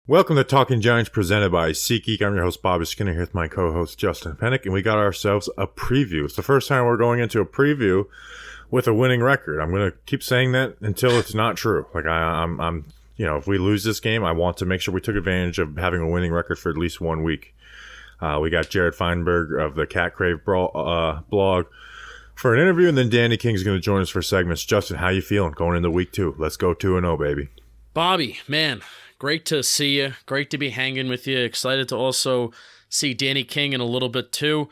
Welcome to Talking Giants presented by SeatGeek. I'm your host, Bobby Skinner, here with my co-host, Justin Pennick, and we got ourselves a preview. It's the first time we're going into a preview with a winning record. I'm going to keep saying that until it's not true. Like, I'm if we lose this game, I want to make sure we took advantage of having a winning record for at least 1 week. We got Jared Feinberg of the Cat Crave blog for an interview, and then Danny King's going to join us for segments. Justin, how you feeling going into week 2? Let's go 2-0, baby. Bobby, man. Great to see you. Great to be hanging with you. Excited to also see Danny King in a little bit too.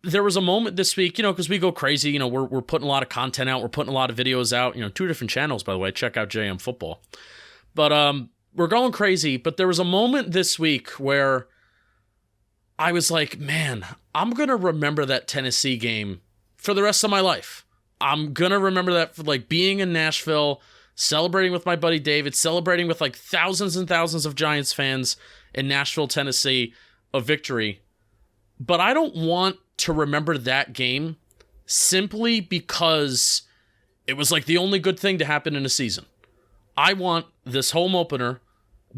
There was a moment this week, because we go crazy. We're putting a lot of content out. We're putting a lot of videos out. 2 different channels, by the way. Check out JM Football. But we're going crazy. But there was a moment this week where I was like, man, I'm going to remember that Tennessee game for the rest of my life. I'm going to remember that for being in Nashville, celebrating with my buddy David, celebrating with thousands and thousands of Giants fans in Nashville, Tennessee, a victory. But I don't want to remember that game simply because it was the only good thing to happen in a season. I want this home opener,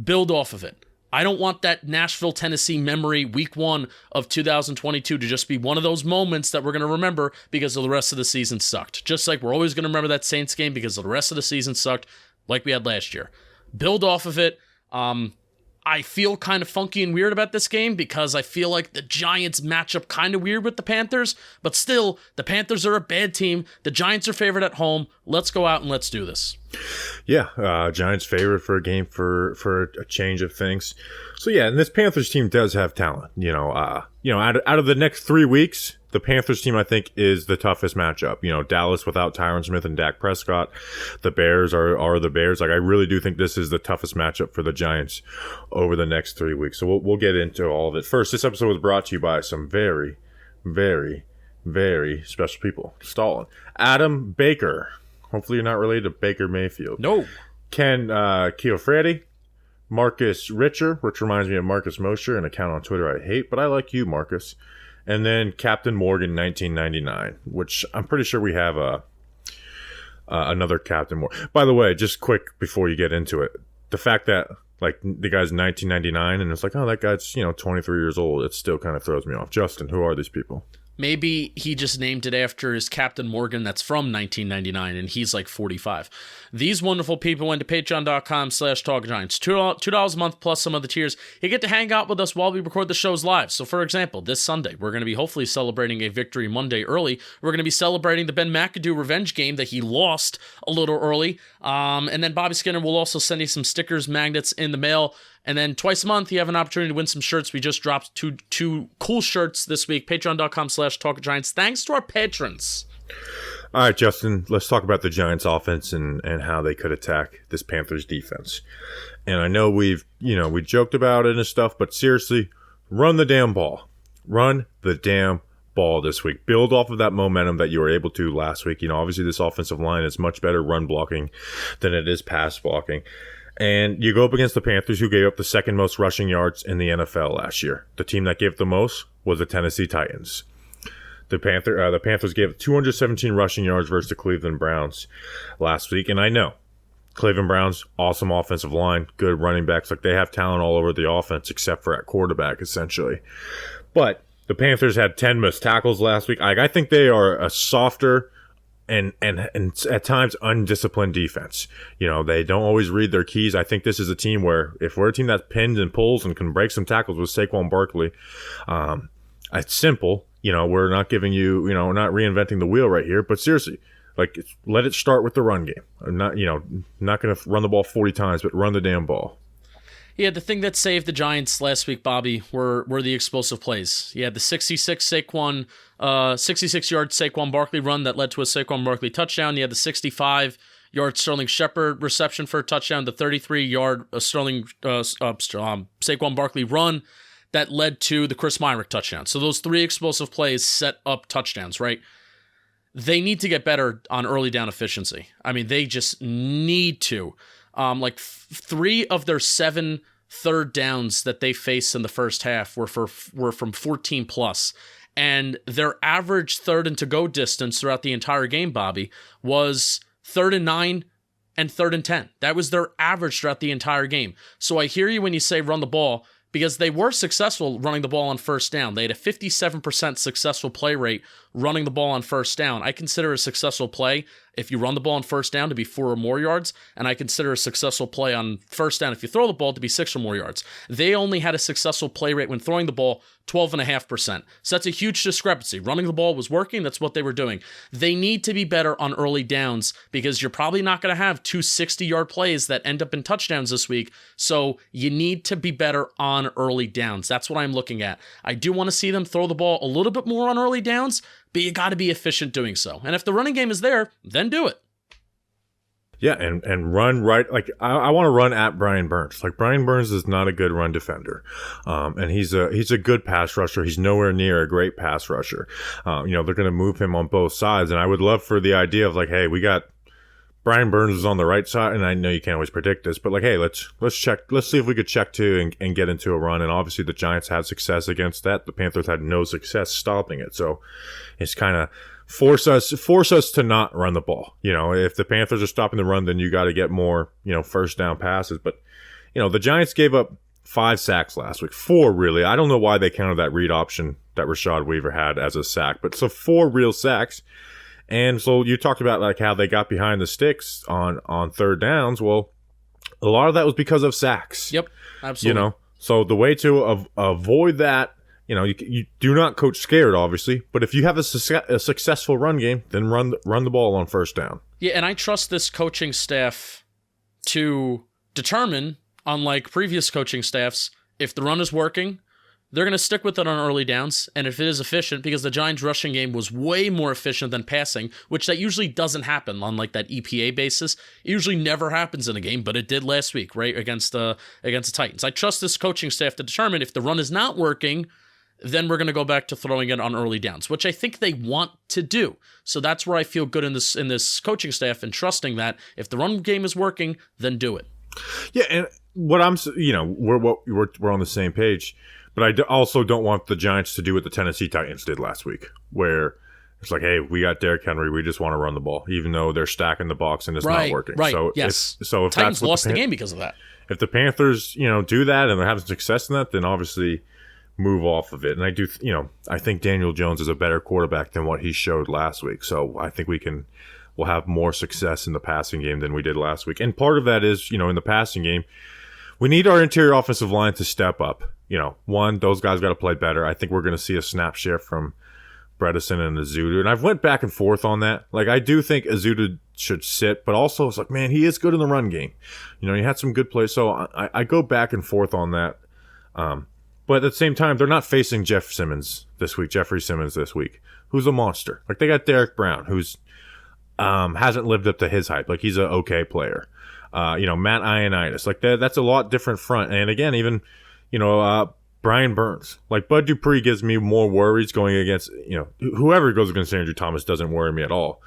build off of it. I don't want that Nashville, Tennessee memory, week 1 of 2022 to just be one of those moments that we're going to remember because of the rest of the season sucked. Just like we're always going to remember that Saints game because the rest of the season sucked like we had last year. Build off of it. I feel kind of funky and weird about this game because I feel like the Giants match up kind of weird with the Panthers, but still, the Panthers are a bad team. The Giants are favored at home. Let's go out and let's do this. Yeah, Giants favorite for a game for a change of things. So yeah, and this Panthers team does have talent. Out of the next 3 weeks, the Panthers team I think is the toughest matchup. Dallas without Tyron Smith and Dak Prescott. The Bears are the Bears. I really do think this is the toughest matchup for the Giants over the next 3 weeks. So we'll get into all of it. First, this episode was brought to you by some very, very, very special people. Stalin, Adam Baker. Hopefully you're not related to Baker Mayfield. No. Ken Chiofredi, Marcus Richer, which reminds me of Marcus Mosher, an account on Twitter I hate, but I like you, Marcus. And then Captain Morgan 1999, which I'm pretty sure we have another Captain Morgan. By the way, just quick before you get into it, the fact that the guy's 1999 and it's oh, that guy's 23 years old, it still kind of throws me off. Justin, who are these people? Maybe he just named it after his Captain Morgan that's from 1999 and he's 45. These wonderful people went to patreon.com/talkgiants. $2 a month plus some other tiers. You get to hang out with us while we record the shows live. So for example, this Sunday, we're going to be hopefully celebrating a victory Monday early. We're going to be celebrating the Ben McAdoo revenge game that he lost a little early. And then Bobby Skinner will also send you some stickers, magnets in the mail. And then twice a month, you have an opportunity to win some shirts. We just dropped two cool shirts this week. Patreon.com/TalkGiants. Thanks to our patrons. All right, Justin, let's talk about the Giants offense and how they could attack this Panthers defense. And I know we joked about it and stuff, but seriously, run the damn ball. Run the damn ball this week. Build off of that momentum that you were able to last week. Obviously this offensive line is much better run blocking than it is pass blocking. And you go up against the Panthers, who gave up the second most rushing yards in the NFL last year. The team that gave the most was the Tennessee Titans. The Panthers gave 217 rushing yards versus the Cleveland Browns last week. And I know, Cleveland Browns, awesome offensive line, good running backs. They have talent all over the offense except for at quarterback, essentially. But the Panthers had 10 missed tackles last week. I think they are a softer and at times undisciplined defense. They don't always read their keys. I think this is a team where if we're a team that pins and pulls and can break some tackles with Saquon Barkley, it's simple. We're not giving you, we're not reinventing the wheel right here, but seriously, let it start with the run game. I'm not going to run the ball 40 times, but run the damn ball. Yeah, the thing that saved the Giants last week, Bobby, were the explosive plays. You had the 66-yard Saquon Barkley run that led to a Saquon Barkley touchdown. You had the 65-yard Sterling Shepard reception for a touchdown. The 33-yard Saquon Barkley run that led to the Chris Myrick touchdown. So those 3 explosive plays set up touchdowns, right? They need to get better on early down efficiency. I mean, they just need to. 3 of their 7 third downs that they faced in the first half were from 14 plus. And their average third and to go distance throughout the entire game, Bobby, was 3rd and 9, and 3rd and 10. That was their average throughout the entire game. So I hear you when you say run the ball, because they were successful running the ball on first down. They had a 57% successful play rate running the ball on first down. I consider a successful play if you run the ball on first down to be 4 or more yards, and I consider a successful play on first down if you throw the ball to be 6 or more yards. They only had a successful play rate when throwing the ball 12.5%. So that's a huge discrepancy. Running the ball was working. That's what they were doing. They need to be better on early downs because you're probably not going to have 2 60-yard plays that end up in touchdowns this week. So you need to be better on early downs. That's what I'm looking at. I do want to see them throw the ball a little bit more on early downs, but you got to be efficient doing so. And if the running game is there, then do it. Yeah, and run right. Like I want to run at Brian Burns. Like Brian Burns is not a good run defender, and he's a good pass rusher. He's nowhere near a great pass rusher. They're going to move him on both sides, and I would love for the idea of like, hey, we got Brian Burns is on the right side, and I know you can't always predict this, but like, hey, let's check. Let's see if we could check two and get into a run. And obviously, the Giants had success against that. The Panthers had no success stopping it. So it's kind of force us to not run the ball. If the Panthers are stopping the run, then you got to get more, first down passes. But the Giants gave up 5 sacks last week, 4 really. I don't know why they counted that read option that Rashad Weaver had as a sack, but so 4 real sacks. And so you talked about like how they got behind the sticks on third downs. Well, a lot of that was because of sacks. Yep, absolutely. So the way to avoid that, you do not coach scared, obviously. But if you have a successful run game, then run the ball on first down. Yeah, and I trust this coaching staff to determine, unlike previous coaching staffs, if the run is working, they're going to stick with it on early downs, and if it is efficient, because the Giants' rushing game was way more efficient than passing, which that usually doesn't happen on like that EPA basis. It usually never happens in a game, but it did last week, right, against the Titans. I trust this coaching staff to determine if the run is not working, then we're going to go back to throwing it on early downs, which I think they want to do. So that's where I feel good in this coaching staff and trusting that if the run game is working, then do it. Yeah, and what I'm, we're on the same page. But I also don't want the Giants to do what the Tennessee Titans did last week, where it's like, hey, we got Derrick Henry, we just want to run the ball, even though they're stacking the box and it's not working. Right, so yes. If Titans lost the game because of that. If the Panthers, do that and they're having success in that, then obviously move off of it. And I do, I think Daniel Jones is a better quarterback than what he showed last week. So I think we'll have more success in the passing game than we did last week. And part of that is, in the passing game, we need our interior offensive line to step up. One, those guys got to play better. I think we're going to see a snap share from Bredesen and Azudu. And I've went back and forth on that. Like, I do think Azudu should sit, but also it's like, man, he is good in the run game. He had some good plays. So I go back and forth on that. But at the same time, they're not facing Jeffrey Simmons this week, who's a monster. Like, they got Derek Brown, who's hasn't lived up to his hype. Like, he's an okay player. Matt Ioannidis. Like, that's a lot different front. And again, even Brian Burns. Like, Bud Dupree gives me more worries going against, whoever goes against Andrew Thomas doesn't worry me at all.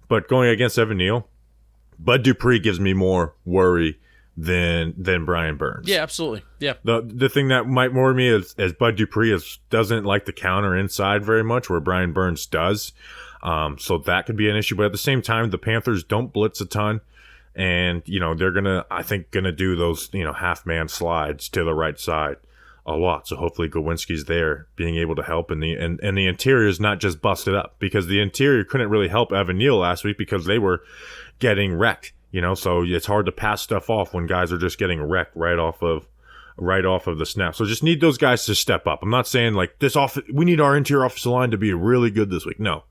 But going against Evan Neal, Bud Dupree gives me more worry than Brian Burns. Yeah, absolutely. Yeah. The thing that might worry me is Bud Dupree doesn't like the counter inside very much, where Brian Burns does. So that could be an issue. But at the same time, the Panthers don't blitz a ton. And, they're going to do those, half-man slides to the right side a lot. So hopefully Gawinski's there being able to help. And the interior is not just busted up, because the interior couldn't really help Evan Neal last week because they were getting wrecked, So it's hard to pass stuff off when guys are just getting wrecked right off of the snap. So just need those guys to step up. I'm not saying like we need our interior offensive line to be really good this week. No.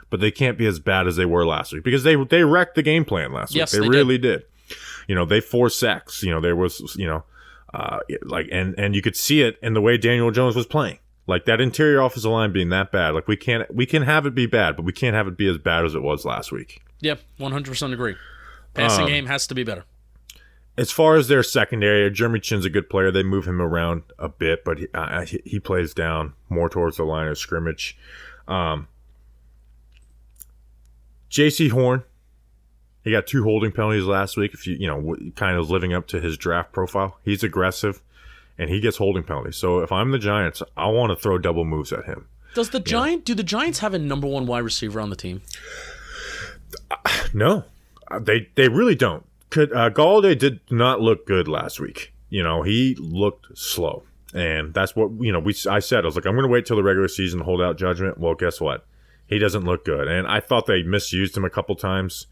But they can't be as bad as they were last week, because they wrecked the game plan last week. Yes, they really did. They forced sacks. There was, and you could see it in the way Daniel Jones was playing. Like, that interior offensive line being that bad. Like, we can have it be bad, but we can't have it be as bad as it was last week. Yep, 100% agree. Passing game has to be better. As far as their secondary, Jeremy Chin's a good player. They move him around a bit, but he plays down more towards the line of scrimmage. J.C. Horn, he got 2 holding penalties last week. If kind of living up to his draft profile, he's aggressive, and he gets holding penalties. So if I'm the Giants, I want to throw double moves at him. Do the Giants have a number 1 wide receiver on the team? No, they really don't. Galladay did not look good last week. He looked slow. And that's what, I said. I was like, I'm going to wait till the regular season to hold out judgment. Well, guess what? He doesn't look good. And I thought they misused him a couple times.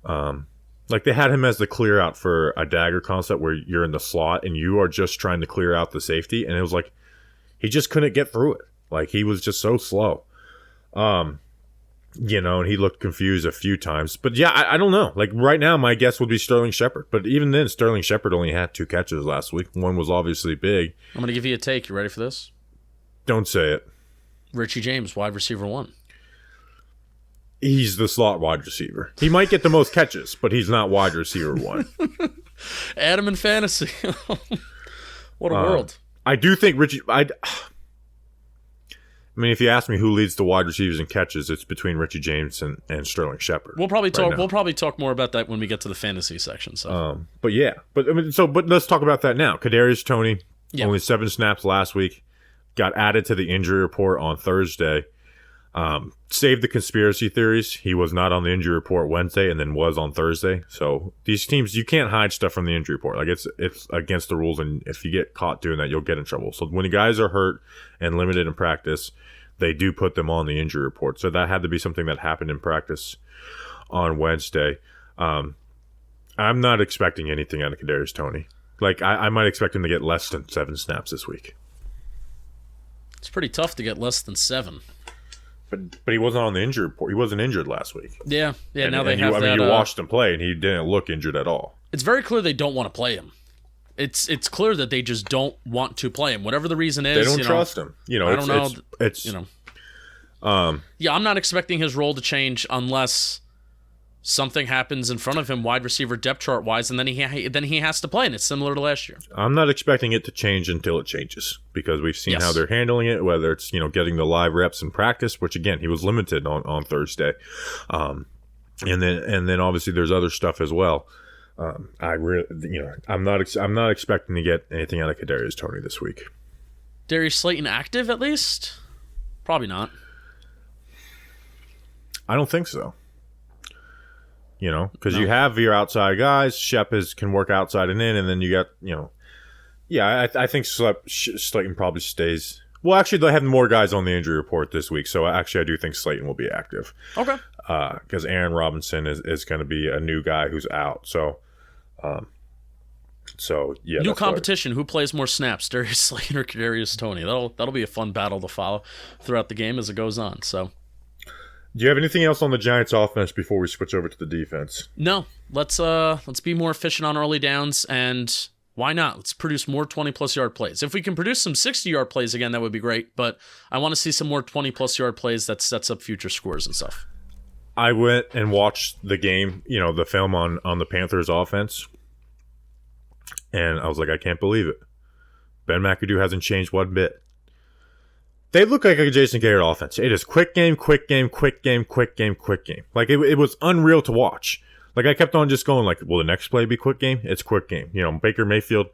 Like they had him as the clear out for a dagger concept where you're in the slot and you are just trying to clear out the safety. And it was like, he just couldn't get through it. Like he was just so slow. And he looked confused a few times. But yeah, I don't know. Like right now, my guess would be Sterling Shepard. But even then, Sterling Shepard only had 2 catches last week. One was obviously big. I'm going to give you a take. You ready for this? Don't say it. Richie James, wide receiver 1. He's the slot wide receiver. He might get the most catches, but he's not wide receiver 1. Adam in fantasy. What a world. I do think Richie... I mean, if you ask me who leads the wide receivers in catches, it's between Richie James and Sterling Shepard. We'll probably talk. We'll probably talk more about that when we get to the fantasy section. So, but yeah, but let's talk about that now. Kadarius Toney, only 7 snaps last week, got added to the injury report on Thursday. Saved the conspiracy theories. He was not on the injury report Wednesday and then was on Thursday. So these teams, you can't hide stuff from the injury report. Like it's against the rules, and if you get caught doing that, you'll get in trouble. So when the guys are hurt and limited in practice, they do put them on the injury report. So that had to be something that happened in practice on Wednesday. I'm not expecting anything out of Kadarius Toney. Like I might expect him to get less than 7 snaps this week. It's pretty tough to get less than 7. But he wasn't on the injury report. He wasn't injured last week. Yeah. Now they have that. I mean, you watched him play, and he didn't look injured at all. It's very clear they don't want to play him. It's clear that they just don't want to play him, whatever the reason is. They don't trust him. I don't know. It's I'm not expecting his role to change unless something happens in front of him, wide receiver depth chart wise, and then he has to play, and it's similar to last year. I'm not expecting it to change until it changes, because we've seen how they're handling it, whether it's getting the live reps in practice, which again he was limited on Thursday, and then obviously there's other stuff as well. I'm not expecting to get anything out of Kadarius Toney this week. Darius Slayton active at least? Probably not. I don't think so. Because you have your outside guys. Shep can work outside and in, and then you got, I think Slayton probably stays. Well, actually, they have more guys on the injury report this week, so actually I do think Slayton will be active. Okay. Because Aaron Robinson is going to be a new guy who's out. So yeah. New competition. Who plays more snaps, Darius Slayton or Kadarius Toney? That'll be a fun battle to follow throughout the game as it goes on. So. Do you have anything else on the Giants offense before we switch over to the defense? No. Let's be more efficient on early downs, and why not? Let's produce more 20-plus yard plays. If we can produce some 60-yard plays again, that would be great, but I want to see some more 20-plus yard plays that sets up future scores and stuff. I went and watched the game, the film on the Panthers offense, and I was like, I can't believe it. Ben McAdoo hasn't changed one bit. They look like a Jason Garrett offense. It is quick game, quick game, quick game, quick game, quick game. Like, it was unreal to watch. Like, I kept on just going, like, will the next play be quick game? It's quick game. Baker Mayfield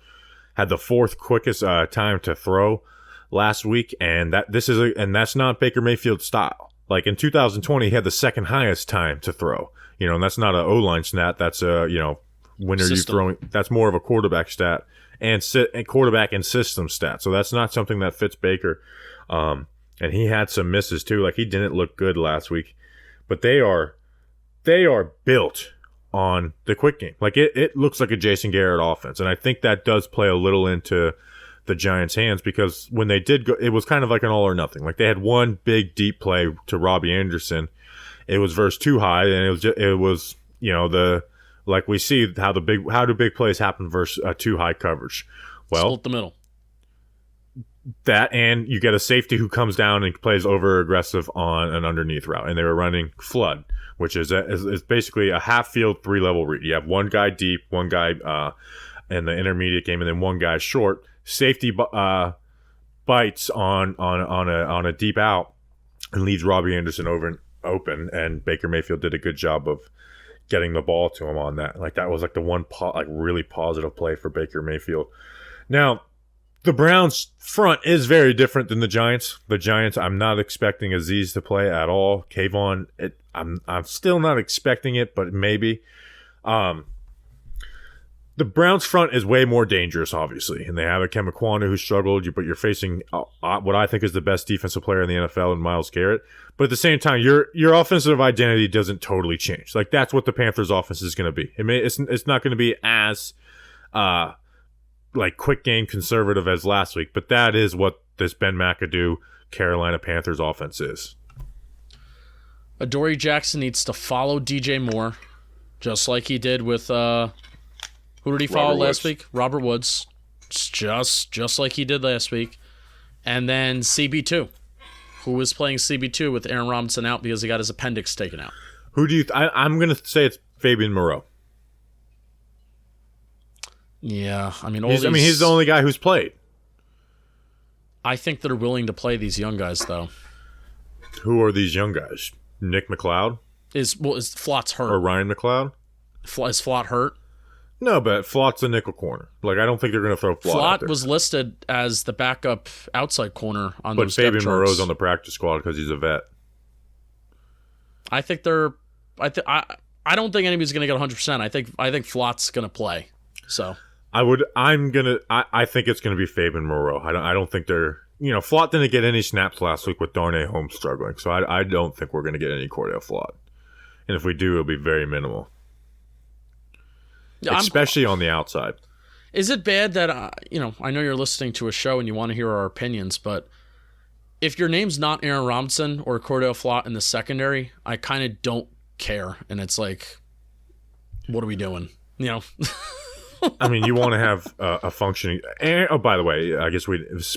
had the 4th quickest time to throw last week, and that's not Baker Mayfield's style. Like, in 2020, he had the 2nd highest time to throw. And that's not an O-line stat. That's when are you throwing? That's more of a quarterback stat and quarterback and system stat. So that's not something that fits Baker. And he had some misses too. Like, he didn't look good last week, but they are built on the quick game. Like, it looks like a Jason Garrett offense. And I think that does play a little into the Giants' hands, because when they did go, it was kind of like an all or nothing. Like, they had one big deep play to Robbie Anderson. It was versus too high, and it was like we see how do big plays happen versus too high coverage. Well, split the middle. That, and you get a safety who comes down and plays over aggressive on an underneath route, and they were running flood, which is basically a half field 3-level read. You have one guy deep, one guy in the intermediate game, and then one guy short. Safety bites on a deep out and leaves Robbie Anderson open, and Baker Mayfield did a good job of getting the ball to him on that. Like, that was like the one really positive play for Baker Mayfield. Now, the Browns' front is very different than the Giants. The Giants, I'm not expecting Azeez to play at all. Kayvon, I'm still not expecting it, but maybe. The Browns front is way more dangerous, obviously, and they have a Kemikwana who struggled, but you're facing what I think is the best defensive player in the NFL in Myles Garrett. But at the same time, your offensive identity doesn't totally change. Like, that's what the Panthers' offense is going to be. It's not going to be as like quick game conservative as last week, but that is what this Ben McAdoo Carolina Panthers offense is. Adoree Jackson needs to follow DJ Moore, just like he did with who did he follow last week? Robert Woods. Just like he did last week. And then CB2, who was playing CB2 with Aaron Robinson out because he got his appendix taken out. Who do you? I'm going to say it's Fabian Moreau. Yeah, I mean, he's the only guy who's played. I think they're willing to play these young guys, though. Who are these young guys? Nick McLeod? Is Flott's hurt? Or Ryan McLeod? Is Flott hurt? No, but Flott's a nickel corner. Like, I don't think they're going to throw Flott out there. Was listed as the backup outside corner on those depth charts. But Fabian Moreau's on the practice squad because he's a vet. I think they're. I don't think anybody's going to get 100%. I think Flott's going to play. So I think it's going to be Fabian Moreau. I don't think they're. Flott didn't get any snaps last week with Darnay Holmes struggling, so I don't think we're going to get any Cordell Flott. And if we do, it'll be very minimal. Especially on the outside. Is it bad that, I know you're listening to a show and you want to hear our opinions, but if your name's not Aaron Robinson or Cordell Flott in the secondary, I kind of don't care. And it's like, what are we doing? I mean, you want to have a functioning. Oh, by the way, I guess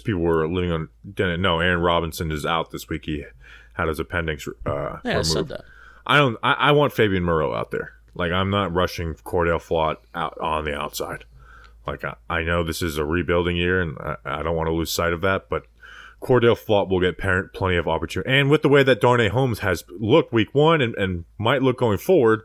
people were living on. Didn't know Aaron Robinson is out this week. He had his appendix removed. I said that. I want Fabian Moreau out there. Like, I'm not rushing Cordell Flott out on the outside. Like, I know this is a rebuilding year, and I don't want to lose sight of that. But Cordell Flott will get plenty of opportunity. And with the way that Darnay Holmes has looked week one and might look going forward,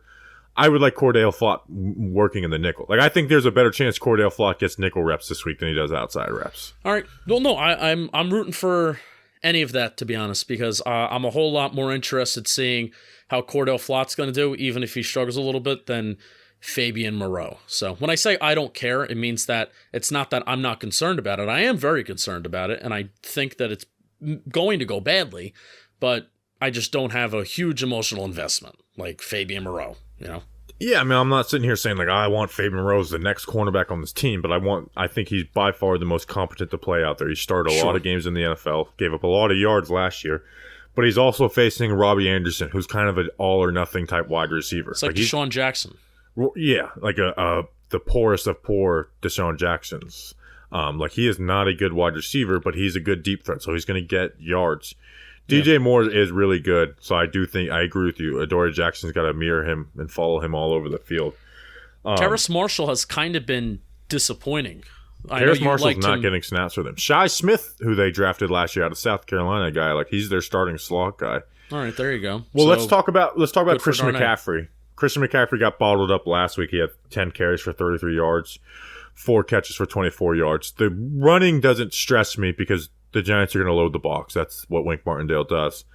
I would like Cordell Flott working in the nickel. Like, I think there's a better chance Cordell Flott gets nickel reps this week than he does outside reps. All right. Well, no, I'm rooting for any of that, to be honest, because I'm a whole lot more interested seeing how Cordell Flott's going to do, even if he struggles a little bit, than Fabian Moreau. So when I say I don't care, it means that it's not that I'm not concerned about it. I am very concerned about it, and I think that it's going to go badly, but I just don't have a huge emotional investment like Fabian Moreau, Yeah, I mean, I'm not sitting here saying, like, I want Fabian Moreau as the next cornerback on this team, but I think he's by far the most competent to play out there. He started a lot of games in the NFL, gave up a lot of yards last year, but he's also facing Robbie Anderson, who's kind of an all-or-nothing type wide receiver. It's like Deshaun Jackson. Yeah, like the poorest of poor Deshaun Jacksons. Like, he is not a good wide receiver, but he's a good deep threat, so he's going to get yards. DJ Moore is really good, so I agree with you. Adoree Jackson's got to mirror him and follow him all over the field. Terrace Marshall has kind of been disappointing. Terrace Marshall's not getting snaps for them. Shai Smith, who they drafted last year out of South Carolina, guy, like, he's their starting slot guy. All right, there you go. Well, let's talk about Christian McCaffrey. Christian McCaffrey got bottled up last week. He had 10 carries for 33 yards, 4 catches for 24 yards. The running doesn't stress me because the Giants are going to load the box. That's what Wink Martindale does.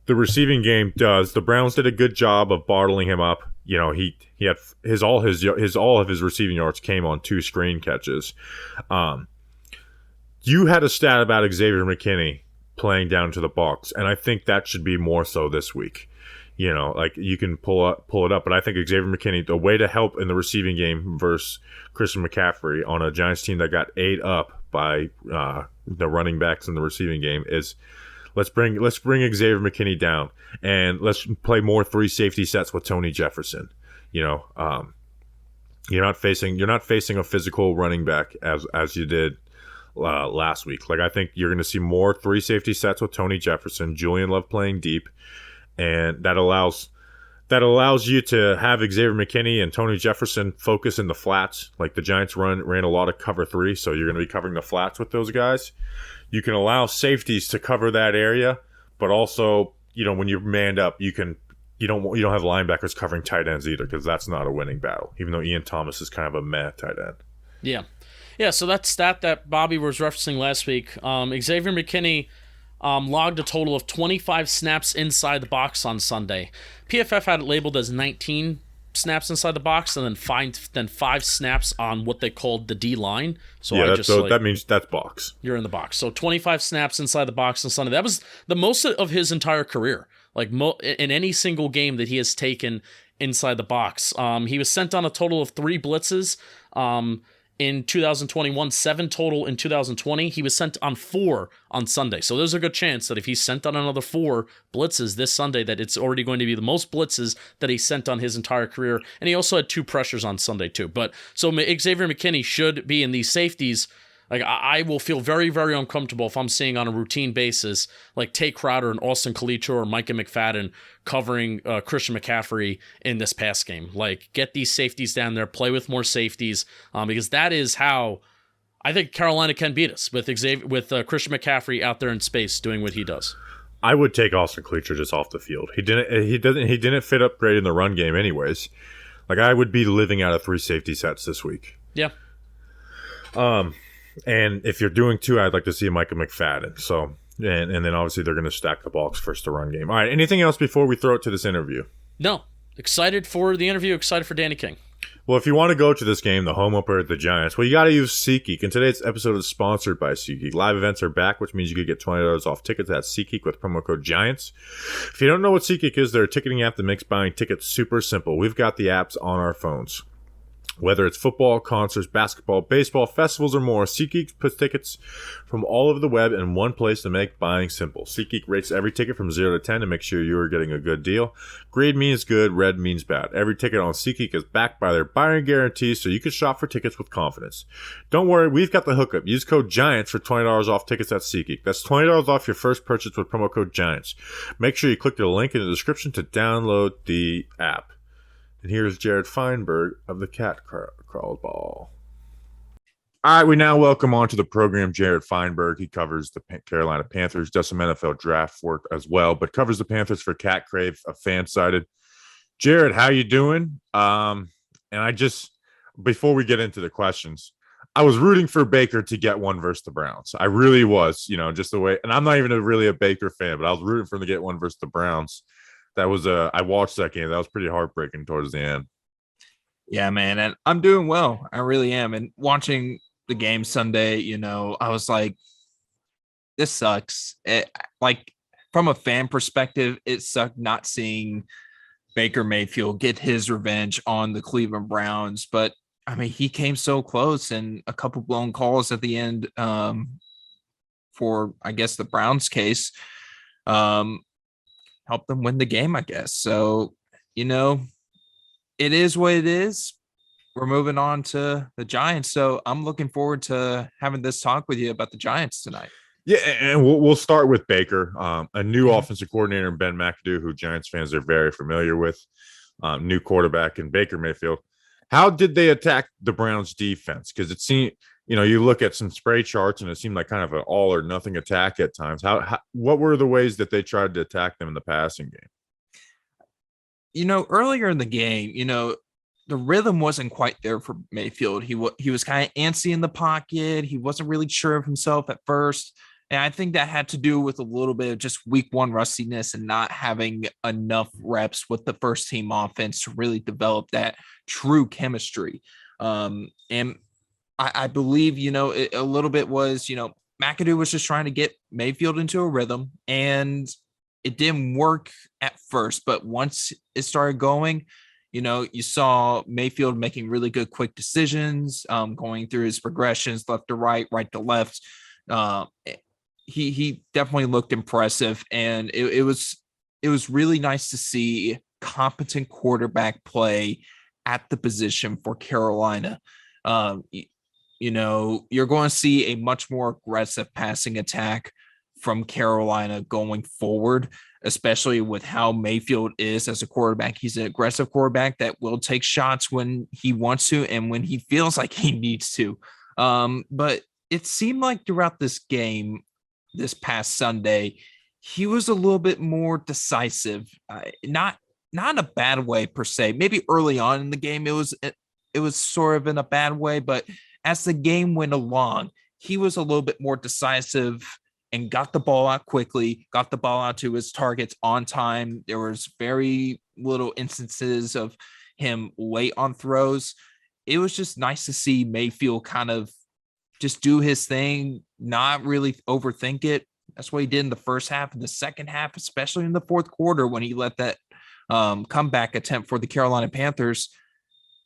The receiving game does. The Browns did a good job of bottling him up. He had all of his receiving yards came on 2 screen catches. You had a stat about Xavier McKinney playing down to the box, and I think that should be more so this week. Like, you can pull it up, but I think Xavier McKinney, the way to help in the receiving game versus Christian McCaffrey on a Giants team that got ate up by the running backs in the receiving game is let's bring Xavier McKinney down and let's play more 3 safety sets with Tony Jefferson. You're not facing a physical running back as you did last week. Like, I think you're going to see more 3 safety sets with Tony Jefferson, Julian Love playing deep. And that allows you to have Xavier McKinney and Tony Jefferson focus in the flats. Like, the Giants ran a lot of cover 3, so you're going to be covering the flats with those guys. You can allow safeties to cover that area, but also, when you're manned up, you don't have linebackers covering tight ends either, because that's not a winning battle. Even though Ian Thomas is kind of a meh tight end. Yeah. So that stat that Bobby was referencing last week, Xavier McKinney logged a total of 25 snaps inside the box on Sunday. PFF had it labeled as 19 snaps inside the box and then 5 snaps on what they called the D line. So that means that's box. You're in the box. So 25 snaps inside the box on Sunday. That was the most of his entire career. Like in any single game that he has taken inside the box. He was sent on a total of 3 blitzes in 2021, 7 total in 2020. He was sent on 4 on Sunday. So there's a good chance that if he's sent on another 4 blitzes this Sunday, that it's already going to be the most blitzes that he sent on his entire career. And he also had 2 pressures on Sunday too. But so Xavier McKinney should be in these safeties. Like, I will feel very, very uncomfortable if I'm seeing on a routine basis, like Tay Crowder and Austin Calitro or Micah McFadden covering Christian McCaffrey in this pass game. Like, get these safeties down there, play with more safeties, because that is how I think Carolina can beat us with Christian McCaffrey out there in space doing what he does. I would take Austin Calitro just off the field. He didn't fit up great in the run game anyways. Like, I would be living out of 3 safety sets this week. Yeah. And if you're doing 2, I'd like to see Micah McFadden. So, and then obviously they're going to stack the box first to run game. All right, anything else before we throw it to this interview? No. Excited for the interview, excited for Danny King. Well, if you want to go to this game, the home opener at the Giants, well, you got to use SeatGeek. And today's episode is sponsored by SeatGeek. Live events are back, which means you could get $20 off tickets at SeatGeek with promo code GIANTS. If you don't know what SeatGeek is, they're a ticketing app that makes buying tickets super simple. We've got the apps on our phones. Whether it's football, concerts, basketball, baseball, festivals, or more, SeatGeek puts tickets from all over the web in one place to make buying simple. SeatGeek rates every ticket from 0 to 10 to make sure you are getting a good deal. Green means good, red means bad. Every ticket on SeatGeek is backed by their buying guarantee, so you can shop for tickets with confidence. Don't worry, we've got the hookup. Use code GIANTS for $20 off tickets at SeatGeek. That's $20 off your first purchase with promo code GIANTS. Make sure you click the link in the description to download the app. And here's Jared Feinberg of the Cat Crawled Ball. All right, we now welcome onto the program Jared Feinberg. He covers the Carolina Panthers, does some NFL draft work as well, but covers the Panthers for Cat Crave, a fan-sided. Jared, how you doing? And I just, before we get into the questions, I was rooting for Baker to get one versus the Browns. I really was, just the way, and I'm not even really a Baker fan, but I was rooting for him to get one versus the Browns. I watched that game. That was pretty heartbreaking towards the end. Yeah, man. And I'm doing well. I really am. And watching the game Sunday, I was like, this sucks. Like, from a fan perspective, it sucked not seeing Baker Mayfield get his revenge on the Cleveland Browns. But, I mean, he came so close, and a couple blown calls at the end for, I guess, the Browns case. Help them win the game, I guess. So, it is what it is. We're moving on to the Giants. So I'm looking forward to having this talk with you about the Giants tonight. Yeah, and we'll start with Baker, a new offensive coordinator in Ben McAdoo, who Giants fans are very familiar with, new quarterback in Baker Mayfield. How did they attack the Browns defense? Because it seemed, you look at some spray charts and it seemed like kind of an all or nothing attack at times. What were the ways that they tried to attack them in the passing game? Earlier in the game, the rhythm wasn't quite there for Mayfield. He was kind of antsy in the pocket. He wasn't really sure of himself at first. And I think that had to do with a little bit of just week 1 rustiness and not having enough reps with the first team offense to really develop that true chemistry. And I believe, a little bit was, McAdoo was just trying to get Mayfield into a rhythm, and it didn't work at first. But once it started going, you saw Mayfield making really good, quick decisions, going through his progressions, left to right, right to left. He definitely looked impressive, and it was really nice to see competent quarterback play at the position for Carolina. You're going to see a much more aggressive passing attack from Carolina going forward, especially with how Mayfield is as a quarterback. He's an aggressive quarterback that will take shots when he wants to and when he feels like he needs to. But it seemed like throughout this game, this past Sunday, he was a little bit more decisive, not in a bad way per se. Maybe early on in the game, it was sort of in a bad way, but as the game went along, he was a little bit more decisive and got the ball out quickly, got the ball out to his targets on time. There was very little instances of him late on throws. It was just nice to see Mayfield kind of just do his thing, not really overthink it. That's what he did in the first half. In the second half, especially in the fourth quarter, when he let that comeback attempt for the Carolina Panthers,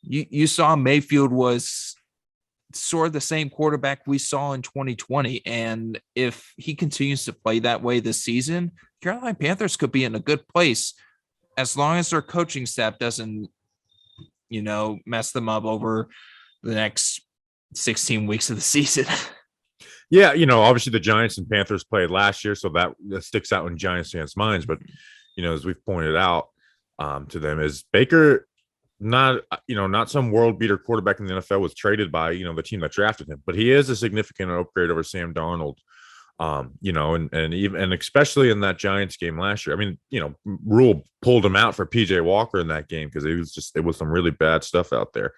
you saw Mayfield was sort of the same quarterback we saw in 2020. And if he continues to play that way this season, Carolina Panthers could be in a good place as long as their coaching staff doesn't, mess them up over the next 16 weeks of the season. Yeah, obviously the Giants and Panthers played last year, so that sticks out in Giants fans' minds. But, as we've pointed out to them, is Baker not some world beater quarterback in the NFL, was traded by, the team that drafted him, but he is a significant upgrade over Sam Darnold. And especially in that Giants game last year. I mean, Rule pulled him out for PJ Walker in that game because it was some really bad stuff out there.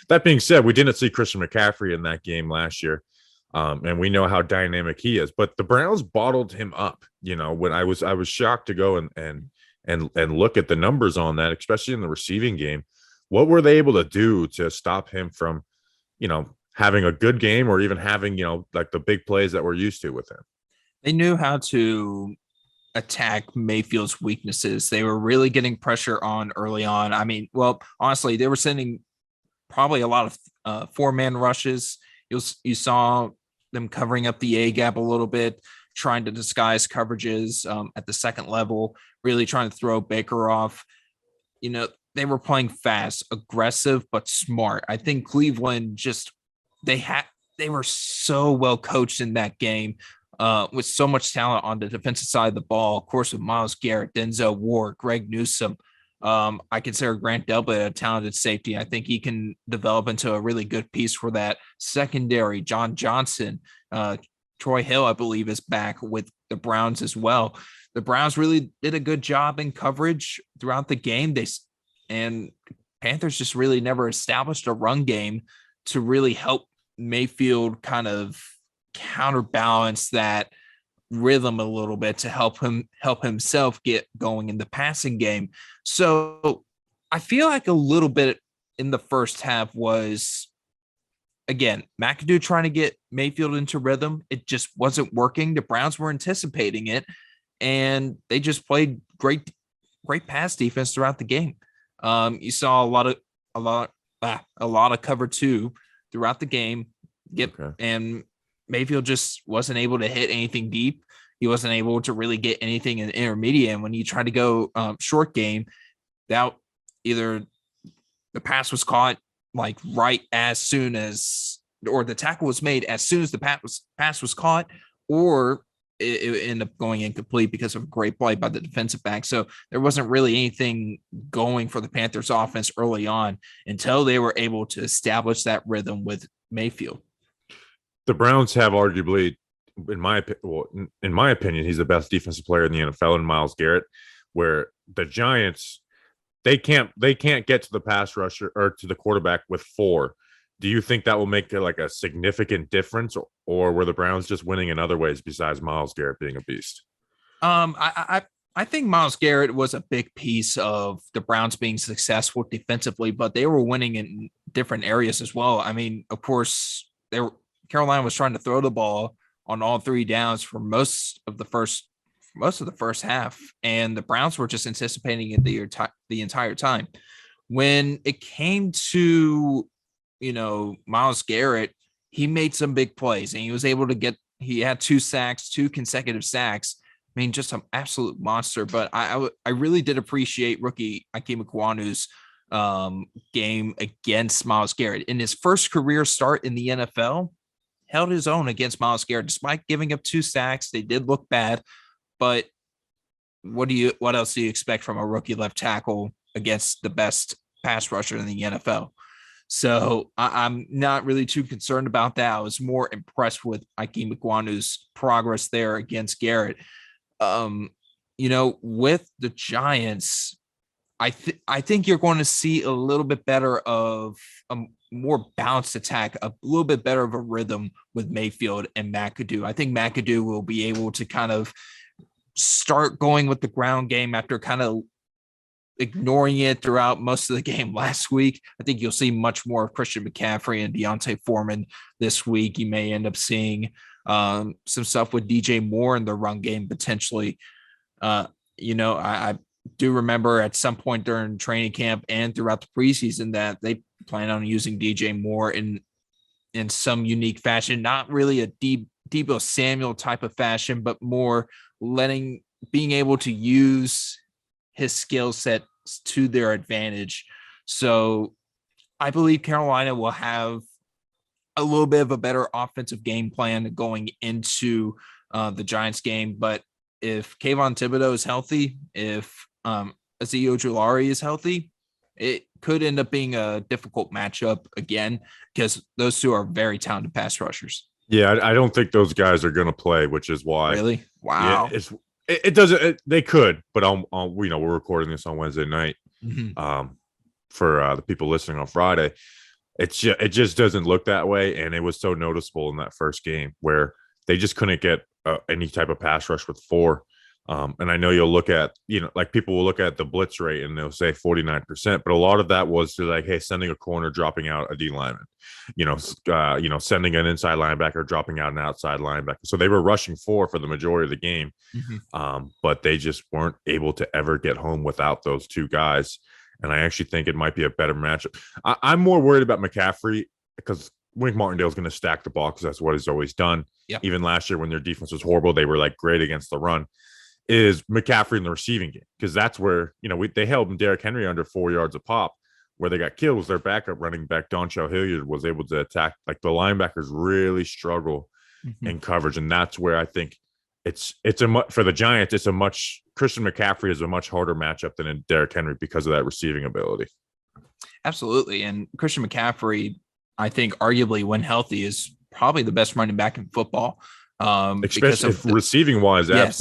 That being said, we didn't see Christian McCaffrey in that game last year. And we know how dynamic he is, but the Browns bottled him up. When I was shocked to go and look at the numbers on that, especially in the receiving game. What were they able to do to stop him from, having a good game or even having, like the big plays that we're used to with him? They knew how to attack Mayfield's weaknesses. They were really getting pressure on early on. I mean, well, honestly, they were sending probably a lot of 4-man rushes. You saw them covering up the A gap a little bit, trying to disguise coverages at the second level, really trying to throw Baker off. They were playing fast, aggressive, but smart. I think Cleveland they were so well coached in that game with so much talent on the defensive side of the ball. Of course, with Myles Garrett, Denzel Ward, Greg Newsome. I consider Grant Delpit a talented safety. I think he can develop into a really good piece for that secondary. John Johnson, Troy Hill, I believe, is back with the Browns as well. The Browns really did a good job in coverage throughout the game. And Panthers just really never established a run game to really help Mayfield kind of counterbalance that rhythm a little bit to help himself get going in the passing game. So I feel like a little bit in the first half was, again, McAdoo trying to get Mayfield into rhythm. It just wasn't working. The Browns were anticipating it, and they just played great pass defense throughout the game. You saw a lot of cover 2 throughout the game. And Mayfield just wasn't able to hit anything deep. He wasn't able to really get anything in the intermediate. And when you try to go short game, that either the pass was caught like right as soon as, or the tackle was made as soon as the pass was caught, or it ended up going incomplete because of a great play by the defensive back. So there wasn't really anything going for the Panthers offense early on until they were able to establish that rhythm with Mayfield. The Browns have arguably, in my opinion, he's the best defensive player in the NFL in Myles Garrett, where the Giants, they can't get to the pass rusher or to the quarterback with 4. Do you think that will make like a significant difference, or were the Browns just winning in other ways besides Myles Garrett being a beast? I think Myles Garrett was a big piece of the Browns being successful defensively, but they were winning in different areas as well. I mean, of course, Carolina was trying to throw the ball on all 3 downs for most of the first half, and the Browns were just anticipating it the entire time. When it came to Myles Garrett, he made some big plays, and he was able to he had 2 consecutive sacks. I mean, just an absolute monster. But I really did appreciate rookie Ikem Ekwonu's game against Myles Garrett. In his first career start in the NFL, held his own against Myles Garrett, despite giving up 2 sacks. They did look bad, but what else do you expect from a rookie left tackle against the best pass rusher in the NFL? So I'm not really too concerned about that. I was more impressed with Ikem Ekwonu's progress there against Garrett. With the Giants, I think you're going to see a little bit better of a more balanced attack, a little bit better of a rhythm with Mayfield and McAdoo. I think McAdoo will be able to kind of start going with the ground game after kind of ignoring it throughout most of the game last week. I think you'll see much more of Christian McCaffrey and Deontay Foreman this week. You may end up seeing some stuff with DJ Moore in the run game potentially. I do remember at some point during training camp and throughout the preseason that they plan on using DJ Moore in some unique fashion, not really a Deebo Samuel type of fashion, but more being able to use his skill set to their advantage. So I believe Carolina will have a little bit of a better offensive game plan going into the Giants game. But if Kayvon Thibodeau is healthy, if Azeez Ojulari is healthy, it could end up being a difficult matchup again because those two are very talented pass rushers. Yeah, I don't think those guys are going to play, which is why. Really? Wow. Yeah, it doesn't. They could, but we're recording this on Wednesday night. Mm-hmm. For the people listening on Friday, it just doesn't look that way, and it was so noticeable in that first game where they just couldn't get any type of pass rush with four. And I know you'll look at, like people will look at the blitz rate and they'll say 49%, but a lot of that was to like, hey, sending a corner, dropping out a D lineman, sending an inside linebacker, dropping out an outside linebacker. So they were rushing four for the majority of the game, but they just weren't able to ever get home without those two guys. And I actually think it might be a better matchup. I'm more worried about McCaffrey because Wink Martindale's going to stack the ball because that's what he's always done. Yep. Even last year when their defense was horrible, they were like great against the run. Is McCaffrey in the receiving game because that's where they held Derrick Henry under 4 yards a pop. Where they got killed was their backup running back Dontrell Hilliard was able to attack. Like the linebackers really struggle in coverage, and that's where I think for the Giants. Christian McCaffrey is a much harder matchup than Derrick Henry because of that receiving ability. Absolutely, and Christian McCaffrey, I think, arguably when healthy, is probably the best running back in football. Especially receiving wise, yes,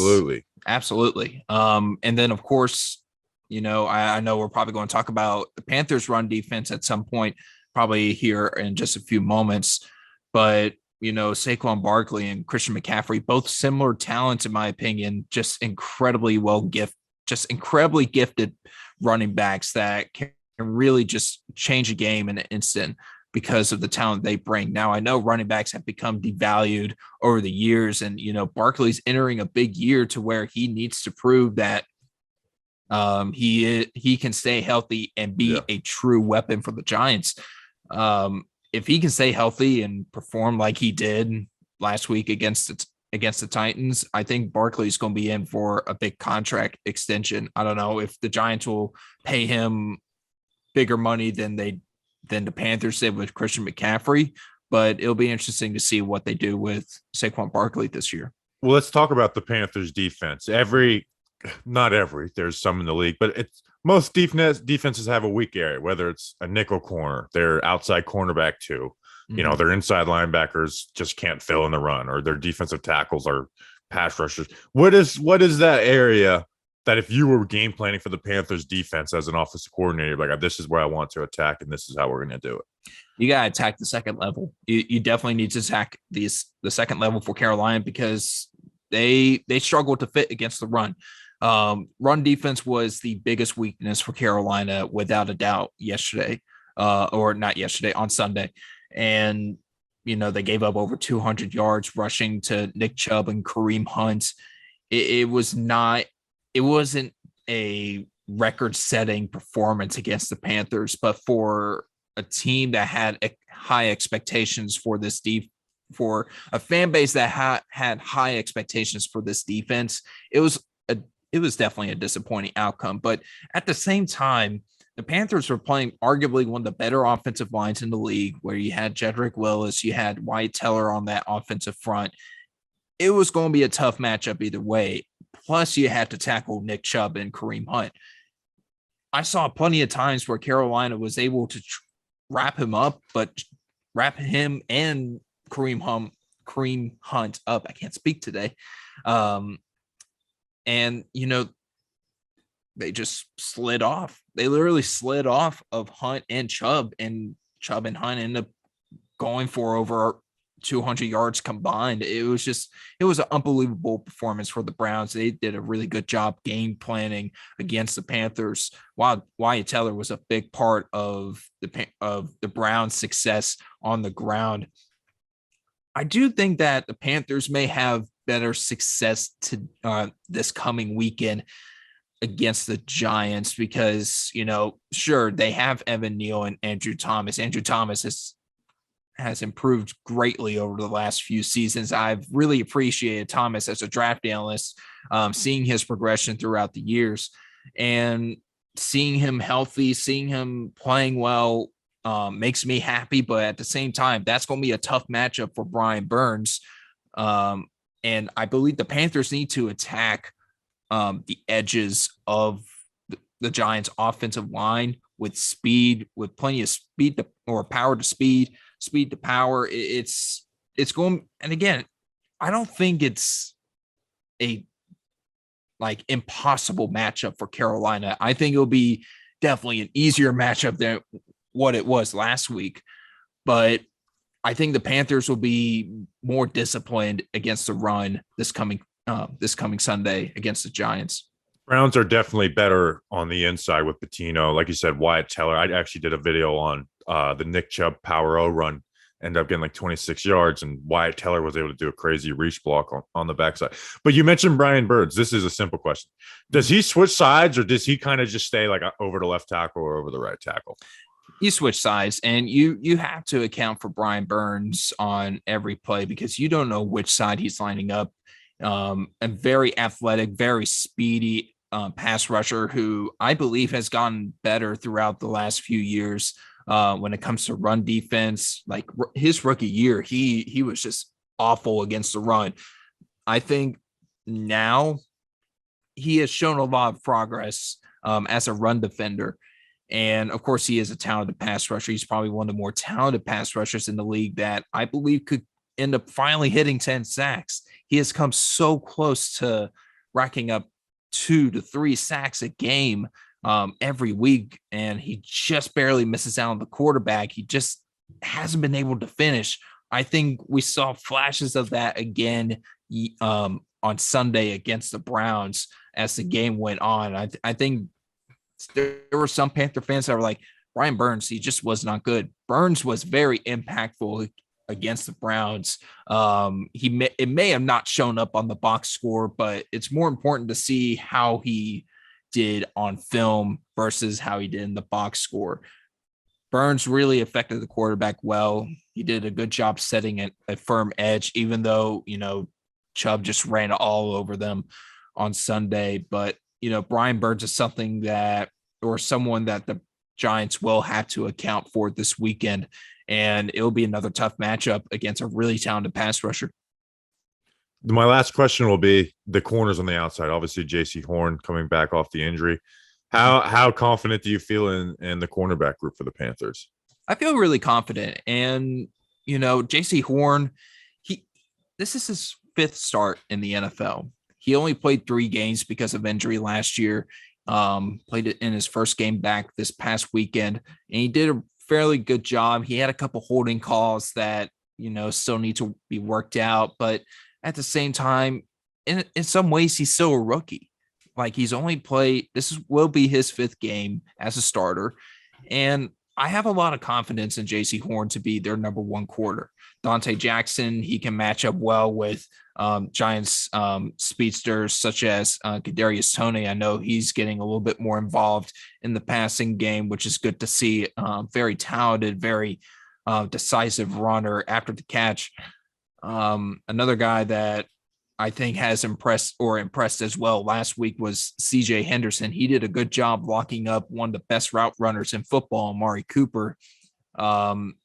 absolutely. And then of course, I know we're probably going to talk about the Panthers run defense at some point, probably here in just a few moments, but Saquon Barkley and Christian McCaffrey, both similar talents in my opinion, just incredibly gifted running backs that can really just change a game in an instant because of the talent they bring. Now, I know running backs have become devalued over the years, and Barkley's entering a big year to where he needs to prove that he can stay healthy and be a true weapon for the Giants. If he can stay healthy and perform like he did last week against the Titans, I think Barkley's going to be in for a big contract extension. I don't know if the Giants will pay him bigger money than the Panthers did with Christian McCaffrey, but it'll be interesting to see what they do with Saquon Barkley this year. Well, let's talk about the Panthers defense. There's some in the league, but most defenses have a weak area, whether it's a nickel corner, their outside cornerback too. Their inside linebackers just can't fill in the run, or their defensive tackles are pass rushers. What is that area that if you were game planning for the Panthers defense as an offensive coordinator, like this is where I want to attack and this is how we're going to do it? You got to attack the second level. You definitely need to attack the second level for Carolina because they struggle to fit against the run. Run defense was the biggest weakness for Carolina without a doubt on Sunday. And, they gave up over 200 yards rushing to Nick Chubb and Kareem Hunt. It wasn't a record-setting performance against the Panthers, but for a team that had high expectations for this for a fan base that had high expectations for this defense, it was definitely a disappointing outcome. But at the same time, the Panthers were playing arguably one of the better offensive lines in the league, where you had Jedrick Willis, you had Wyatt Teller on that offensive front. It was going to be a tough matchup either way. Plus, you had to tackle Nick Chubb and Kareem Hunt. I saw plenty of times where Carolina was able to wrap him and Kareem Hunt up. I can't speak today. And, they just slid off. They literally slid off of Hunt and Chubb, and Chubb and Hunt ended up going for over 200 yards combined. It was an unbelievable performance for the Browns. They did a really good job game planning against the Panthers. While Wyatt Teller was a big part of the Browns' success on the ground. I do think that the Panthers may have better success to this coming weekend against the Giants because, sure, they have Evan Neal and Andrew Thomas. Andrew Thomas has improved greatly over the last few seasons. I've really appreciated Thomas as a draft analyst, seeing his progression throughout the years and seeing him healthy, seeing him playing well makes me happy. But at the same time, that's going to be a tough matchup for Brian Burns. And I believe the Panthers need to attack the edges of the Giants' offensive line with speed, with plenty of speed or power to speed to power. It's going, and again, I don't think it's a impossible matchup for Carolina. I think it'll be definitely an easier matchup than what it was last week, but I think the Panthers will be more disciplined against the run this coming Sunday against the Giants. Browns are definitely better on the inside with Patino. Like you said, Wyatt Teller. I actually did a video on the Nick Chubb Power O run, ended up getting like 26 yards, and Wyatt Teller was able to do a crazy reach block on the backside. But you mentioned Brian Burns. This is a simple question. Does he switch sides, or does he kind of just stay like over the left tackle or over the right tackle? You switch sides, and you have to account for Brian Burns on every play because you don't know which side he's lining up. A very athletic, very speedy pass rusher who I believe has gotten better throughout the last few years when it comes to run defense. Like his rookie year, he was just awful against the run. I think now he has shown a lot of progress as a run defender. And of course, he is a talented pass rusher. He's probably one of the more talented pass rushers in the league that I believe could end up finally hitting 10 sacks. He has come so close to racking up 2 to 3 sacks a game every week, and he just barely misses out on the quarterback. He just hasn't been able to finish. I think we saw flashes of that again on Sunday against the Browns as the game went on. I think there were some Panther fans that were like, Brian Burns, he just was not good. Burns was very impactful against the Browns. It may have not shown up on the box score, but it's more important to see how he did on film versus how he did in the box score. Burns really affected the quarterback well. He did a good job setting a firm edge, even though, Chubb just ran all over them on Sunday. But, Brian Burns is someone that the Giants will have to account for this weekend. And it'll be another tough matchup against a really talented pass rusher. My last question will be the corners on the outside. Obviously, J.C. Horn coming back off the injury. How confident do you feel in the cornerback group for the Panthers? I feel really confident. And, J.C. Horn, this is his 5th start in the NFL. He only played 3 games because of injury last year. Played it in his first game back this past weekend, and he did a fairly good job. He had a couple holding calls that, still need to be worked out, but at the same time, in some ways, he's still a rookie. Like he's only played, will be his 5th game as a starter. And I have a lot of confidence in J.C. Horn to be their number 1 corner. Dante Jackson, he can match up well with Giants speedsters such as Kadarius Toney. I know he's getting a little bit more involved in the passing game, which is good to see. Very talented, very decisive runner after the catch. Another guy that I think has impressed as well last week was CJ Henderson. He did a good job locking up one of the best route runners in football, Amari Cooper.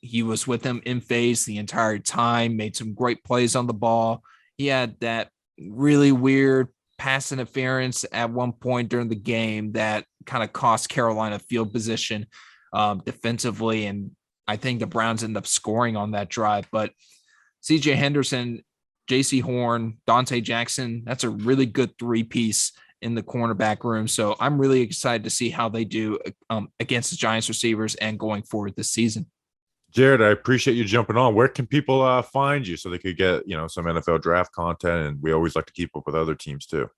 He was with him in phase the entire time, made some great plays on the ball. He had that really weird pass interference at one point during the game that kind of cost Carolina field position defensively. And I think the Browns end up scoring on that drive. But CJ Henderson, J.C. Horn, Dante Jackson, that's a really good 3-piece in the cornerback room. So I'm really excited to see how they do against the Giants receivers and going forward this season. Jared, I appreciate you jumping on. Where can people find you so they could get, some NFL draft content? And we always like to keep up with other teams too.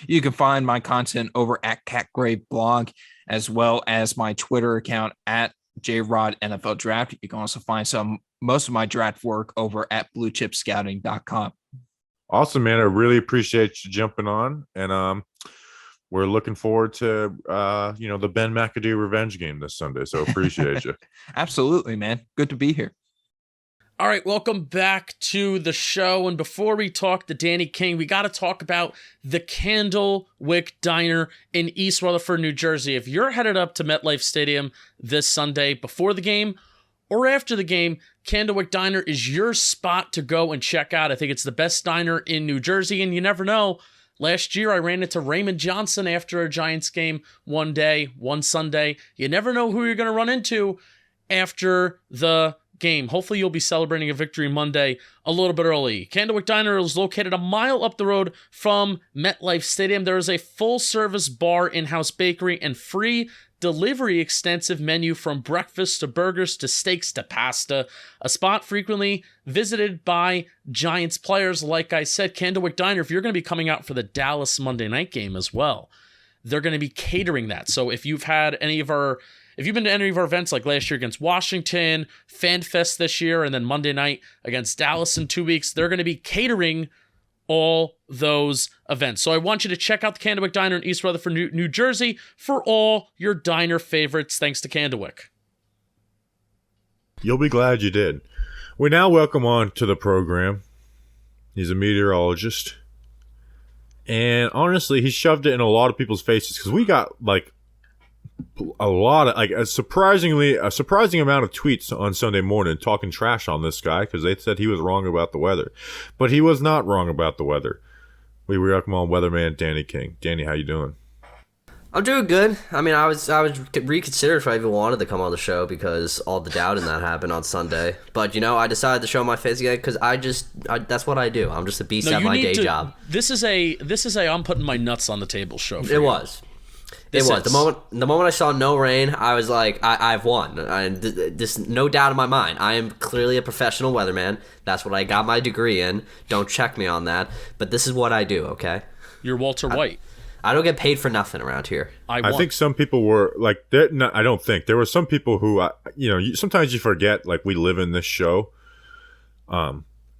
You can find my content over at CatGray Blog, as well as my Twitter account at JRod NFL Draft. You can also find most of my draft work over at bluechipscouting.com. Awesome, man. I really appreciate you jumping on. And we're looking forward to the Ben McAdoo revenge game this Sunday. So appreciate you. Absolutely, man. Good to be here. All right, welcome back to the show. And before we talk to Danny King, we got to talk about the Candlewick Diner in East Rutherford, New Jersey. If you're headed up to MetLife Stadium this Sunday before the game or after the game, Candlewick Diner is your spot to go and check out. I think it's the best diner in New Jersey, and you never know. Last year, I ran into Raymond Johnson after a Giants game one Sunday. You never know who you're going to run into after the game. Hopefully you'll be celebrating a victory Monday a little bit early. Candlewick Diner is located a mile up the road from MetLife Stadium. There is a full-service bar, in-house bakery, and free delivery extensive menu from breakfast to burgers to steaks to pasta. A spot frequently visited by Giants players. Like I said, Candlewick Diner, if you're going to be coming out for the Dallas Monday night game as well, they're going to be catering that. So if you've been to any of our events like last year against Washington, FanFest this year, and then Monday night against Dallas in 2 weeks, they're going to be catering all those events. So I want you to check out the Candlewick Diner in East Rutherford, New Jersey for all your diner favorites, thanks to Candlewick. You'll be glad you did. We now welcome on to the program. He's a meteorologist. And honestly, he shoved it in a lot of people's faces because we got a lot of a surprising amount of tweets on Sunday morning talking trash on this guy because they said he was wrong about the weather, but he was not wrong about the weather. We welcome on weatherman Danny King. Danny, how you doing? I'm doing good. I mean, I was reconsider if I even wanted to come on the show because all the doubt in that happened on Sunday. But I decided to show my face again because that's what I do. I'm just a beast at my day job. This is a I'm putting my nuts on the table show. It was. The moment I saw no rain, I was like, I've won. This no doubt in my mind. I am clearly a professional weatherman. That's what I got my degree in. Don't check me on that. But this is what I do. Okay. You're Walter White. I don't get paid for nothing around here. I think some people were like, I don't think there were some people who, sometimes you forget we live in this show.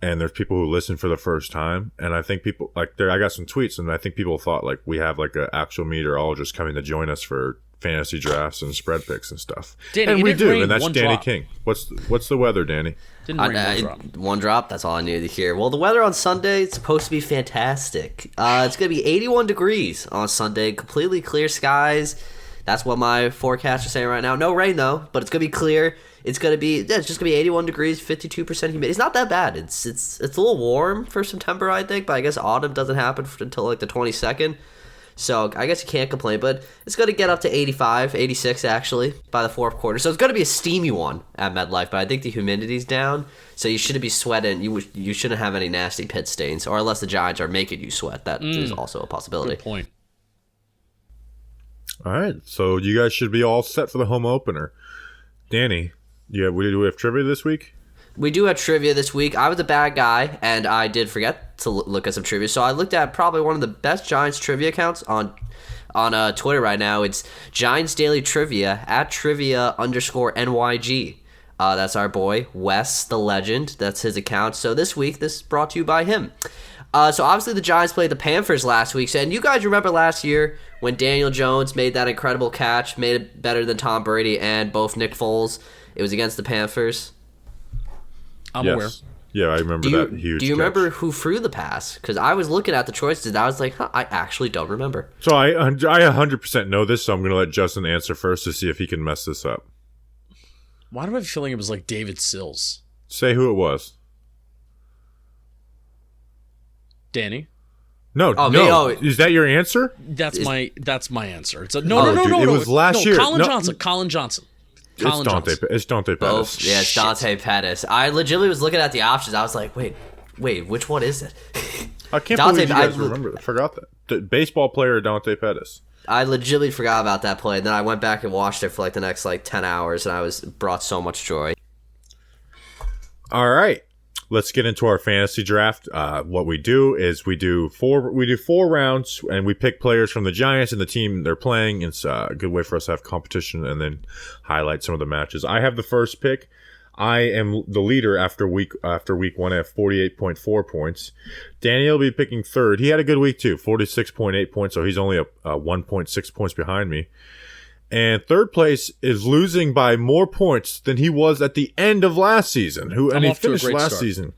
And there's people who listen for the first time, and I think people I got some tweets, and I think people thought we have an actual meteorologist coming to join us for fantasy drafts and spread picks and stuff. Danny, and we do, and that's Danny drop. King. What's the weather, Danny? Didn't rain one drop. That's all I needed to hear. Well, the weather on Sunday is supposed to be fantastic. It's going to be 81 degrees on Sunday, completely clear skies. That's what my forecast is saying right now. No rain though, but it's going to be clear. It's just going to be 81 degrees, 52% humidity. It's not that bad. It's a little warm for September, I think, but I guess autumn doesn't happen until the 22nd. So I guess you can't complain, but it's going to get up to 85, 86 actually by the fourth quarter. So it's going to be a steamy one at MetLife, but I think the humidity's down, so you shouldn't be sweating. You shouldn't have any nasty pit stains, or unless the Giants are making you sweat. That is also a possibility. Good point. All right, so you guys should be all set for the home opener. Danny, do we have trivia this week? We do have trivia this week. I was a bad guy, and I did forget to look at some trivia. So I looked at probably one of the best Giants trivia accounts on Twitter right now. It's Giants Daily Trivia at @trivia_NYG. That's our boy, Wes the Legend. That's his account. So this week, this is brought to you by him. So obviously the Giants played the Panthers last week. And you guys remember last year when Daniel Jones made that incredible catch, made it better than Tom Brady and both Nick Foles. It was against the Panthers. I'm aware. Yeah, I remember that huge Do you catch. remember who threw the pass? Because I was looking at the choices and I was like, I actually don't remember. So I 100% know this, so I'm going to let Justin answer first to see if he can mess this up. Why do I have a feeling it was David Sills? Say who it was. Danny? No. Is that your answer? That's my answer. It's Dude, it was last year. Colin Johnson. It's Dante Pettis. Yeah, it's Dante Pettis. I legitimately was looking at the options. I was like, wait, which one is it? I can't believe you guys remember that. I forgot that. The baseball player Dante Pettis. I legitimately forgot about that play. And then I went back and watched it for the next 10 hours, and I was brought so much joy. All right. Let's get into our fantasy draft. What we do is we do four rounds, and we pick players from the Giants and the team they're playing. It's a good way for us to have competition and then highlight some of the matches. I have the first pick. I am the leader after week one. I have 48.4 points. Danny will be picking third. He had a good week too, 46.8 points, so he's only 1.6 points behind me. And third place is losing by more points than he was at the end of last season. He finished last season.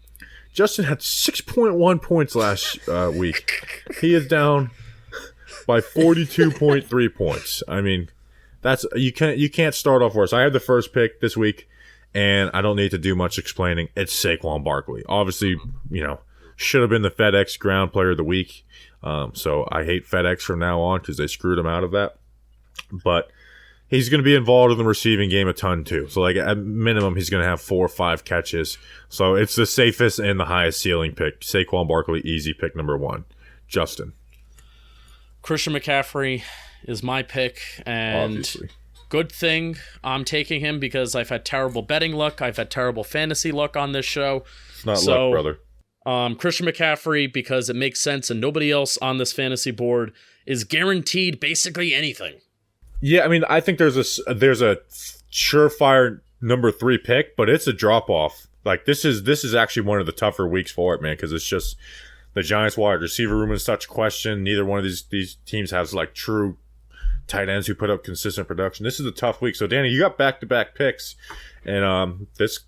Justin had 6.1 points last week. He is down by 42.3 points. I mean, you can't start off worse. I had the first pick this week, and I don't need to do much explaining. It's Saquon Barkley. Obviously, should have been the FedEx Ground Player of the Week. So I hate FedEx from now on because they screwed him out of that. But he's going to be involved in the receiving game a ton too. So at minimum, he's going to have 4 or 5 catches. So it's the safest and the highest ceiling pick. Saquon Barkley, easy pick number 1. Justin. Christian McCaffrey is my pick, and obviously. Good thing I'm taking him because I've had terrible betting luck. I've had terrible fantasy luck on this show. It's not luck, brother. Christian McCaffrey, because it makes sense, and nobody else on this fantasy board is guaranteed basically anything. Yeah, I mean, I think there's a surefire number 3 pick, but it's a drop off. Like this is actually one of the tougher weeks for it, man, because it's just the Giants' wide receiver room is such question. Neither one of these teams has like true tight ends who put up consistent production. This is a tough week. So Danny, you got back-to-back picks, and this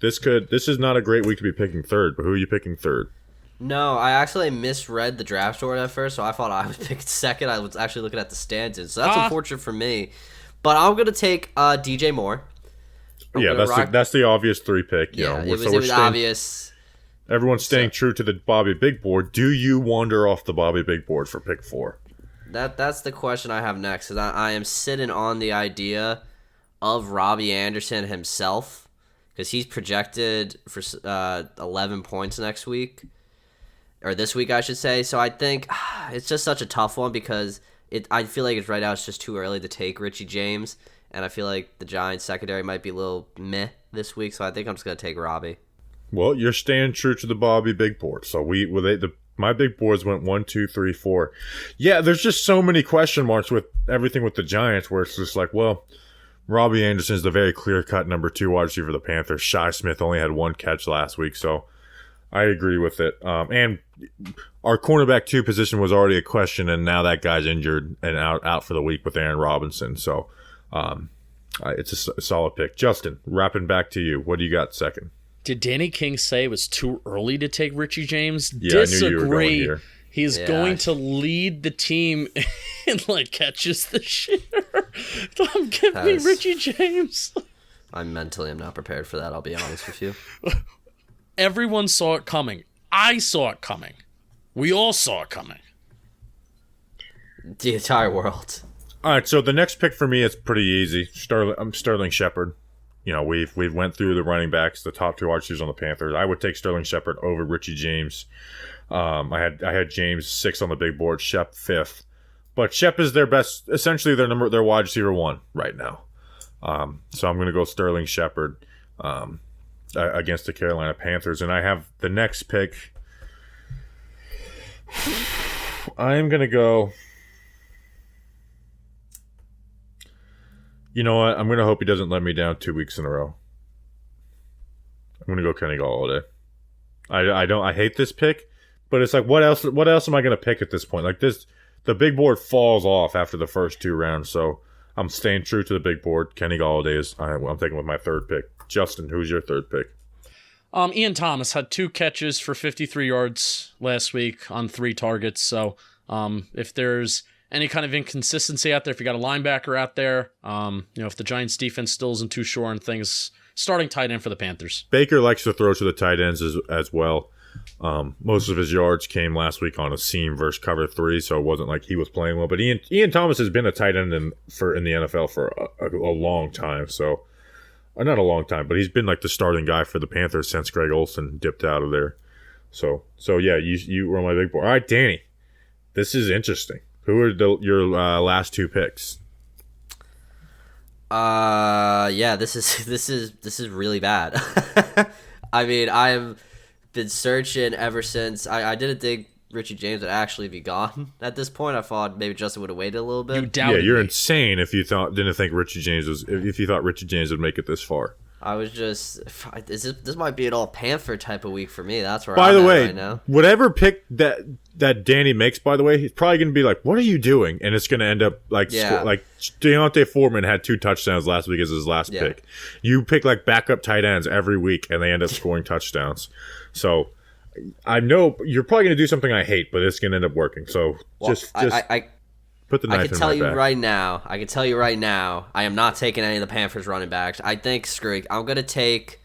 is not a great week to be picking third. But who are you picking third? No, I actually misread the draft order at first, so I thought I was picking second. I was actually looking at the standings, so that's unfortunate for me. But I'm gonna take DJ Moore. That's the obvious 3 pick. It was obvious. Everyone's staying true to the Bobby Big Board. Do you wander off the Bobby Big Board for pick 4? That's the question I have next, because I am sitting on the idea of Robbie Anderson himself, because he's projected for 11 points next week. Or this week, I should say. So I think it's just such a tough one because I feel like it's right now. It's just too early to take Richie James, and I feel like the Giants secondary might be a little meh this week. So I think I'm just gonna take Robbie. Well, you're staying true to the Bobby Big Board. So my big boards went 1, 2, 3, 4. Yeah, there's just so many question marks with everything with the Giants, where it's just like, well, Robbie Anderson is the very clear-cut number 2 wide receiver for the Panthers. Shi Smith only had 1 catch last week, so I agree with it. And our cornerback 2 position was already a question, and now that guy's injured and out for the week with Aaron Robinson. So it's a solid pick. Justin, wrapping back to you. What do you got second? Did Danny King say it was too early to take Richie James? Yeah, I knew you were going here. He's going to lead the team in catches this year. Don't give me Richie James. I mentally am not prepared for that, I'll be honest with you. Everyone saw it coming. I saw it coming. We all saw it coming. The entire world. All right, so the next pick for me is pretty easy. Sterling Shepard. We've went through the running backs, the top 2 wide receivers on the Panthers. I would take Sterling Shepard over Richie James. I had James 6 on the big board, Shep 5th. But Shep is their best, essentially their wide receiver 1 right now. So I'm going to go Sterling Shepard against the Carolina Panthers. And I have the next pick. I am going to go. You know what? I'm going to hope he doesn't let me down 2 weeks in a row. I'm going to go Kenny Golladay. I hate this pick, but it's like, what else am I going to pick at this point? Like this, the big board falls off after the first 2 rounds, so I'm staying true to the big board. Kenny Golladay I'm taking with my third pick. Justin, who's your third pick? Ian Thomas had 2 catches for 53 yards last week on 3 targets. So if there's any kind of inconsistency out there, if you got a linebacker out there, if the Giants defense still isn't too sure on things, starting tight end for the Panthers. Baker likes to throw to the tight ends as well. Most of his yards came last week on a seam versus cover 3, so it wasn't like he was playing well. But Ian Thomas has been a tight end in the NFL for a long time. So not a long time, but he's been like the starting guy for the Panthers since Greg Olsen dipped out of there. So yeah, you were on my big board. All right, Danny, this is interesting. Who are your last 2 picks? Yeah, this is really bad. I mean, I've been searching ever since. I didn't think Richie James would actually be gone at this point. I thought maybe Justin would have waited a little bit. You doubted you're me. insane if you didn't think Richie James was if you thought Richie James would make it this far. I was just this might be an all Panther type of week for me. That's where By I'm the at way, right now. whatever pick that Danny makes, by the way, he's probably going to be like, "What are you doing?" And it's going to end up like like Deontay Foreman had 2 touchdowns last week as his last pick. You pick like backup tight ends every week, and they end up scoring touchdowns. So I know you're probably going to do something I hate, but it's going to end up working. So just put the knife in my back. I can tell you right now, I am not taking any of the Panthers running backs. I think, screw it, I'm going to take,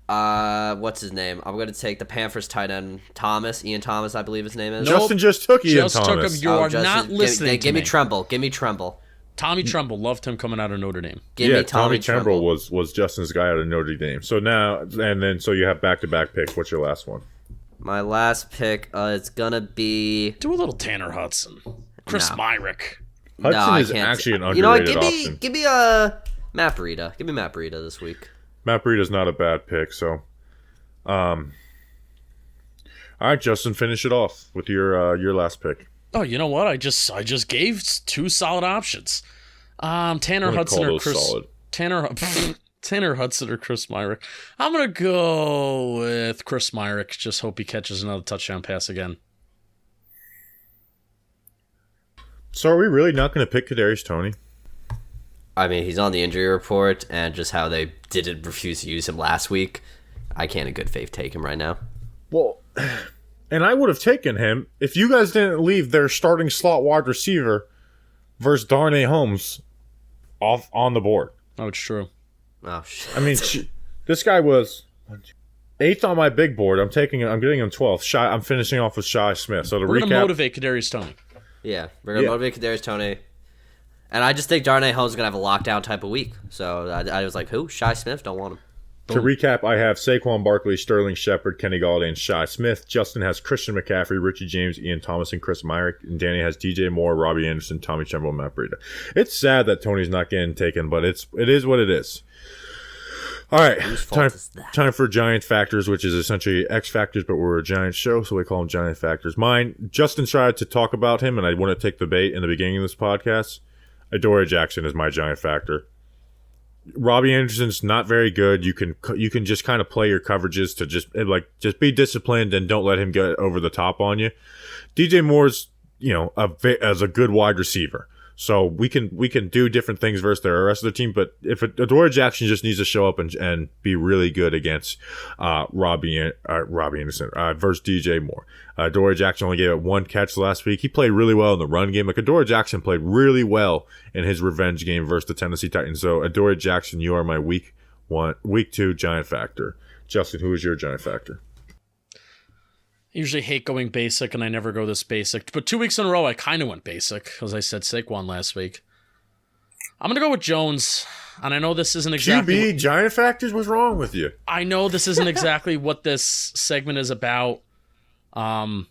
what's his name? I'm going to take the Panthers tight end, Ian Thomas, I believe his name is. Justin just took Ian Thomas. Took him. You are Justin, not listening give to me Tremble. Give me Tremble. Tommy Tremble, loved him coming out of Notre Dame. Give me Tommy Tremble. Tremble was Justin's guy out of Notre Dame. So now, so you have back-to-back picks. What's your last one? My last pick, it's going to be... Do a little Tanner Hudson. Chris Myrick. Hudson is actually an underrated option. Give me Matt Breida. Give me Matt Breida this week. Matt Breida's not a bad pick. So, all right, Justin, finish it off with your last pick. Oh, you know what? I just gave 2 solid options. Tanner Hudson or Chris. Solid. Tanner Hudson or Chris Myrick. I'm gonna go with Chris Myrick. Just hope he catches another touchdown pass again. So are we really not going to pick Kadarius Toney? I mean, he's on the injury report, and just how they didn't refuse to use him last week, I can't in good faith take him right now. Well, and I would have taken him if you guys didn't leave their starting slot wide receiver versus Darnay Holmes off on the board. Oh, it's true. Oh shit! I mean, this guy was 8th on my big board. I'm getting him 12th. I'm finishing off with Shi Smith. So we're gonna motivate Kadarius Toney. Yeah, we're going to motivate Kadarius Toney. And I just think Darnay Holmes is going to have a lockdown type of week. So I was like, who? Shi Smith? Don't want him. To recap, I have Saquon Barkley, Sterling Shepard, Kenny Galladay, and Shi Smith. Justin has Christian McCaffrey, Richie James, Ian Thomas, and Chris Myrick. And Danny has DJ Moore, Robbie Anderson, Tommy Tremble, and Matt Breida. It's sad that Tony's not getting taken, but it is what it is. All right, time for Giant Factors, which is essentially X Factors, but we're a Giant show, so we call them Giant Factors. Mine, Justin tried to talk about him, and I want to take the bait in the beginning of this podcast. Adoree Jackson is my Giant Factor. Robbie Anderson's not very good. You can just kind of play your coverages to just be disciplined and don't let him get over the top on you. DJ Moore's as a good wide receiver. So we can do different things versus the rest of the team, but if Adoree Jackson just needs to show up and be really good against Robbie Anderson versus DJ Moore. Adoree Jackson only gave up 1 catch last week. He played really well in the run game. Like Adoree Jackson played really well in his revenge game versus the Tennessee Titans. So Adoree Jackson, you are my week 2 Giant Factor. Justin, who is your Giant Factor? I usually hate going basic, and I never go this basic. But 2 weeks in a row, I kind of went basic, because I said Saquon last week. I'm going to go with Jones, and I know this isn't exactly... Giant Factors? What's wrong with you? I know this isn't exactly what this segment is about. Like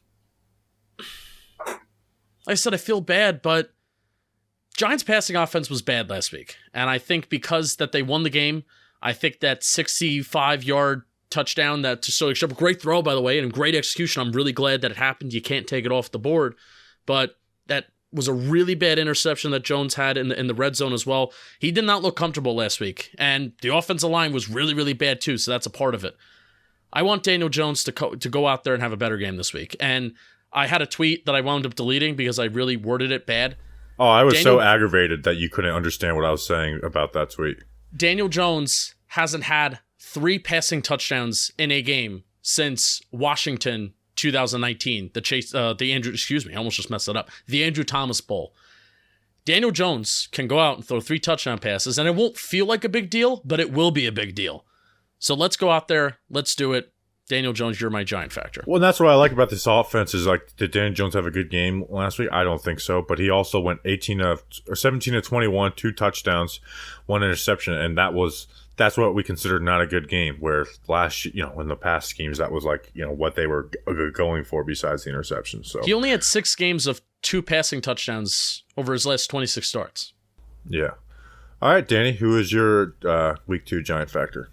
I said, I feel bad, but Giants' passing offense was bad last week. And I think because that they won the game, I think that 65-yard touchdown that to Sterling Shepard, great throw by the way, and great execution. I'm really glad that it happened. You can't take it off the board, but that was a really bad interception that Jones had in the red zone as well. He did not look comfortable last week, and the offensive line was really, really bad too. So that's a part of it. I want Daniel Jones to go out there and have a better game this week. And I had a tweet that I wound up deleting because I really worded it bad. Oh, I was so aggravated that you couldn't understand what I was saying about that tweet. Daniel Jones hasn't had 3 passing touchdowns in a game since Washington 2019. I almost just messed it up. The Andrew Thomas Bowl. Daniel Jones can go out and throw 3 touchdown passes, and it won't feel like a big deal, but it will be a big deal. So let's go out there. Let's do it. Daniel Jones, you're my Giant Factor. Well, that's what I like about this offense is like, did Daniel Jones have a good game last week? I don't think so, but he also went 17 of 21, 2 touchdowns, 1 interception, and that's what we considered not a good game. Where in the past schemes, that was like what they were going for besides the interception. So he only had 6 games of 2 passing touchdowns over his last 26 starts. Yeah. All right, Danny, who is your week 2 Giant Factor?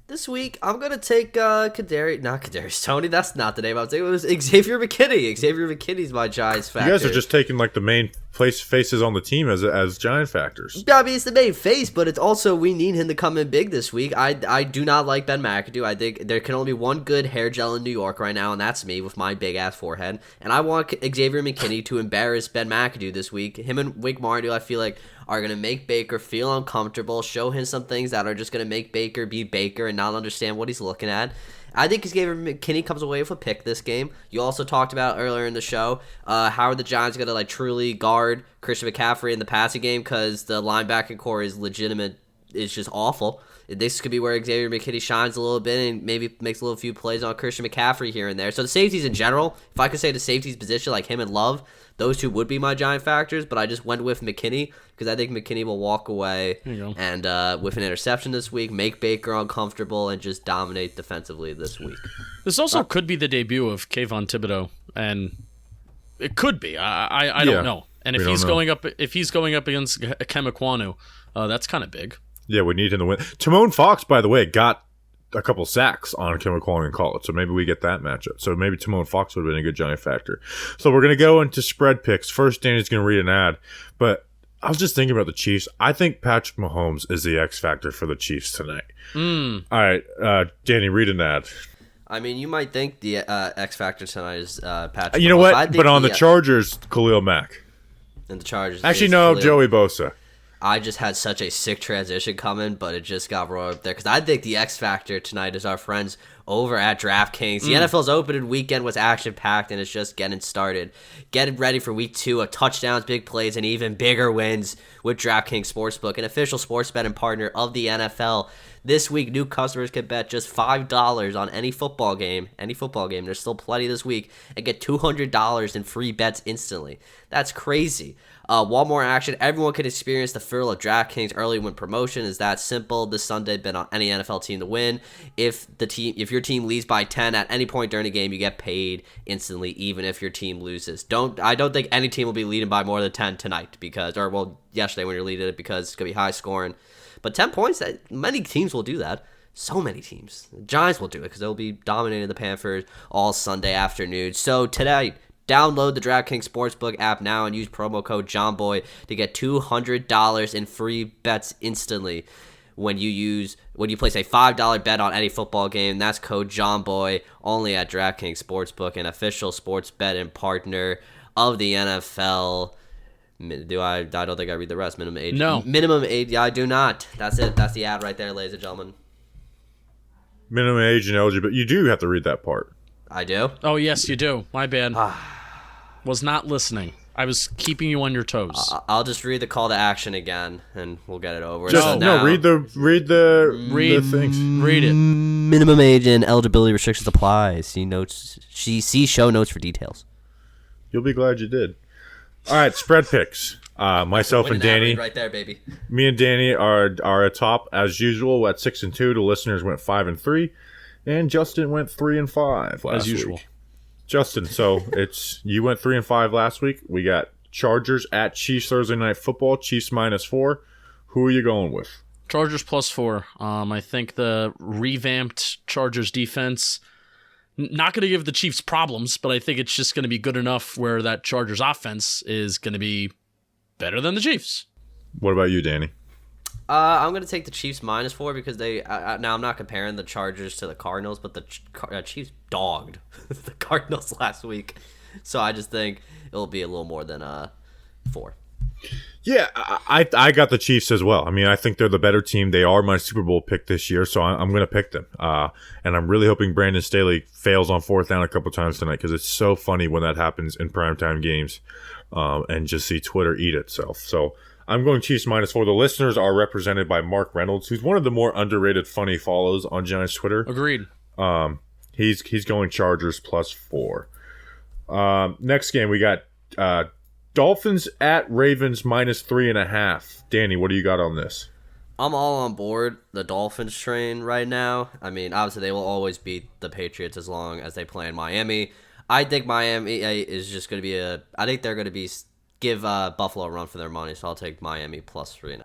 This week, I'm going to take Kadarius Toney. That's not the name I was thinking. It was Xavier McKinney. Xavier McKinney's my Giants factor. You guys are just taking like the main faces on the team as Giant factors. I mean, it's the main face, but it's also we need him to come in big this week. I do not like Ben McAdoo. I think there can only be one good hair gel in New York right now, and that's me with my big-ass forehead. And I want Xavier McKinney to embarrass Ben McAdoo this week. Him and Wink Martindale, I feel like, are going to make Baker feel uncomfortable, show him some things that are just going to make Baker be Baker and not understand what he's looking at. I think Xavier McKinney comes away with a pick this game. You also talked about earlier in the show how are the Giants going to like truly guard Christian McCaffrey in the passing game because the linebacking core is legitimate. It's just awful. This could be where Xavier McKinney shines a little bit and maybe makes a little few plays on Christian McCaffrey here and there. So the safeties in general, if I could say the safeties position like him and Love, those two would be my Giant factors, but I just went with McKinney because I think McKinney will walk away and with an interception this week, make Baker uncomfortable, and just dominate defensively this week. This also could be the debut of Kayvon Thibodeau, and it could be. I don't know. And if he's going up against Kemakwanu, that's kind of big. Yeah, we need him to win. Timon Fox, by the way, got a couple sacks on Kim McCollum in college, so maybe we get that matchup. So maybe Timon Fox would have been a good Giant factor. So we're going to go into spread picks. First, Danny's going to read an ad, but I was just thinking about the Chiefs. I think Patrick Mahomes is the X factor for the Chiefs tonight. All right, Danny, read an ad. I mean, you might think the X factor tonight is Patrick You know Mahomes. what? But on the Chargers, Khalil Mack. And the Chargers. Actually, no, Joey Bosa. I just had such a sick transition coming, but it just got rolled up there because I think the X factor tonight is our friends over at DraftKings. The NFL's opening weekend was action-packed, and it's just getting started. Getting ready for Week 2 of touchdowns, big plays, and even bigger wins with DraftKings Sportsbook, an official sports betting partner of the NFL. This week, new customers can bet just $5 on any football game. There's still plenty this week, and get $200 in free bets instantly. That's crazy. One more action. Everyone can experience the thrill of DraftKings early win promotion. Is that simple? This Sunday, bet on any NFL team to win. If your team leads by 10 at any point during the game, you get paid instantly, even if your team loses. I don't think any team will be leading by more than 10 tonight yesterday when you're leading it because it's gonna be high scoring. But 10 points, many teams will do that. So many teams. The Giants will do it because they'll be dominating the Panthers all Sunday afternoon. So tonight, download the DraftKings Sportsbook app now and use promo code JOHNBOY to get $200 in free bets instantly when you place a $5 bet on any football game. That's code JOHNBOY only at DraftKings Sportsbook, an official sports betting partner of the NFL. I don't think I read the rest. Minimum age. No. Minimum age. Yeah, I do not. That's it. That's the ad right there, ladies and gentlemen. Minimum age and eligibility. You do have to read that part. I do? Oh, yes, you do. My bad. Was not listening. I was keeping you on your toes. I'll just read the call to action again, and we'll get it over. Read the things. Read it. Minimum age and eligibility restrictions apply. See show notes for details. You'll be glad you did. All right, spread picks. Myself and Danny. Right there, baby. Me and Danny are atop as usual at 6-2. The listeners went 5-3, and Justin went 3-5 last usual. week. Justin, so you went 3-5 last week. We got Chargers at Chiefs Thursday Night Football. Chiefs -4. Who are you going with? Chargers +4. I think the revamped Chargers defense, not going to give the Chiefs problems, but I think it's just going to be good enough where that Chargers offense is going to be better than the Chiefs. What about you, Danny? I'm going to take the Chiefs -4 because now I'm not comparing the Chargers to the Cardinals, but the Chiefs dogged the Cardinals last week. So I just think it'll be a little more than 4. Yeah, I got the Chiefs as well. I mean, I think they're the better team. They are my Super Bowl pick this year, so I'm going to pick them. And I'm really hoping Brandon Staley fails on 4th down a couple times tonight because it's so funny when that happens in primetime games and just see Twitter eat itself. So I'm going Chiefs -4. The listeners are represented by Mark Reynolds, who's one of the more underrated funny follows on Giants Twitter. Agreed. He's going Chargers +4. Next game, we got Dolphins at Ravens -3.5. Danny, what do you got on this? I'm all on board the Dolphins train right now. I mean, obviously they will always beat the Patriots as long as they play in Miami. I think Miami is just going to be I think they're going to give Buffalo a run for their money, so I'll take Miami +3.5.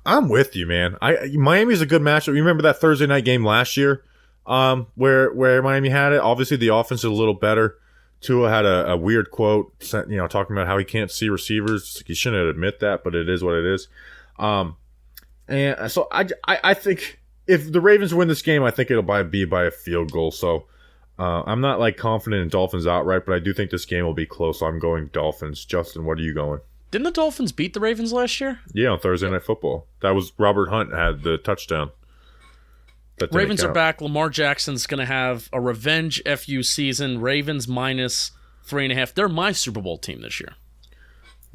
I'm with you, man. Miami's a good matchup. You remember that Thursday night game last year, where Miami had it. Obviously, the offense is a little better. Tua had a weird quote, talking about how he can't see receivers. He shouldn't admit that, but it is what it is. And so I think if the Ravens win this game, I think it'll be by a field goal. So I'm not like confident in Dolphins outright, but I do think this game will be close. So I'm going Dolphins. Justin, what are you going? Didn't the Dolphins beat the Ravens last year? Yeah, on Thursday Night Football. That was Robert Hunt had the touchdown. Ravens are back. Lamar Jackson's going to have a revenge FU season. Ravens minus 3.5. They're my Super Bowl team this year.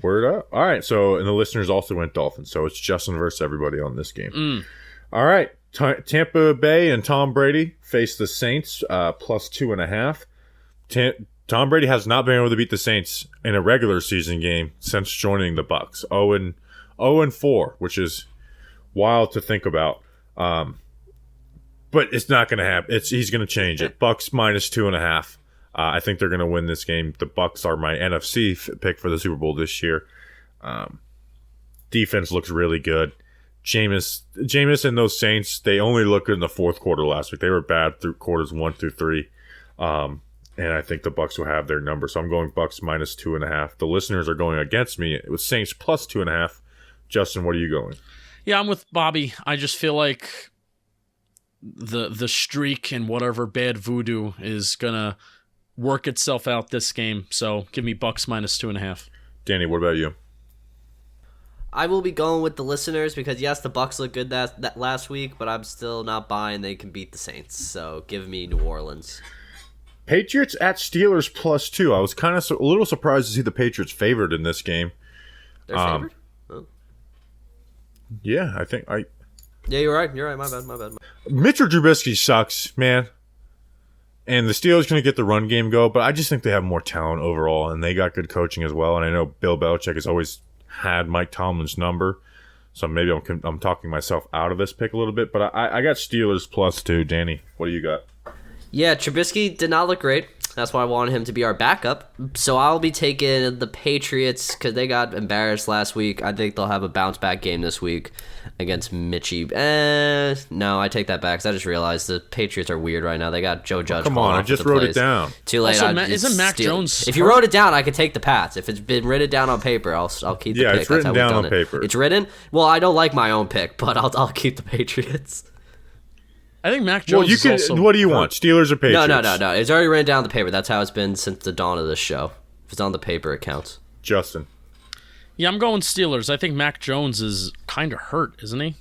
Word up. All right. So, and the listeners also went Dolphins. So it's Justin versus everybody on this game. All right. Tampa Bay and Tom Brady face the Saints plus 2.5. Tom Brady has not been able to beat the Saints in a regular season game since joining the Bucs. 0-4, which is wild to think about. But it's not going to happen. He's going to change it. Bucs minus 2.5. I think they're going to win this game. The Bucs are my NFC pick for the Super Bowl this year. Defense looks really good. Jameis and those Saints, they only looked good in the fourth quarter last week. They were bad through quarters 1 through 3. And I think the Bucs will have their number. So I'm going Bucs minus 2.5. The listeners are going against me with Saints plus 2.5. Justin, what are you going? Yeah, I'm with Bobby. I just feel like the streak and whatever bad voodoo is gonna work itself out this game. So give me Bucs minus 2.5. Danny, what about you? I will be going with the listeners because yes, the Bucs look good that last week, but I'm still not buying they can beat the Saints. So give me New Orleans. Patriots at Steelers plus 2. I was kind of a little surprised to see the Patriots favored in this game. They're favored? Oh. Yeah, I think Yeah, you're right. My bad. Mitchell Trubisky sucks, man. And the Steelers going to get the run game go, but I just think they have more talent overall, and they got good coaching as well. And I know Bill Belichick has always had Mike Tomlin's number, so maybe I'm talking myself out of this pick a little bit. But I got Steelers plus 2. Danny, what do you got? Yeah, Trubisky did not look great. That's why I wanted him to be our backup. So I'll be taking the Patriots because they got embarrassed last week. I think they'll have a bounce-back game this week against Mitchie. No, I take that back because I just realized the Patriots are weird right now. They got Joe Judge. Come on, I just wrote it down. Too late. Also, isn't Mac Jones... If you wrote it down, I could take the Pats. If it's been written down on paper, I'll keep the pick. Yeah, it's written down on paper. It's written? Well, I don't like my own pick, but I'll keep the Patriots. I think Mac Jones is also... What do you want, Steelers or Patriots? No. It's already written down on the paper. That's how it's been since the dawn of this show. If it's on the paper, it counts. Justin. Yeah, I'm going Steelers. I think Mac Jones is kind of hurt, isn't he?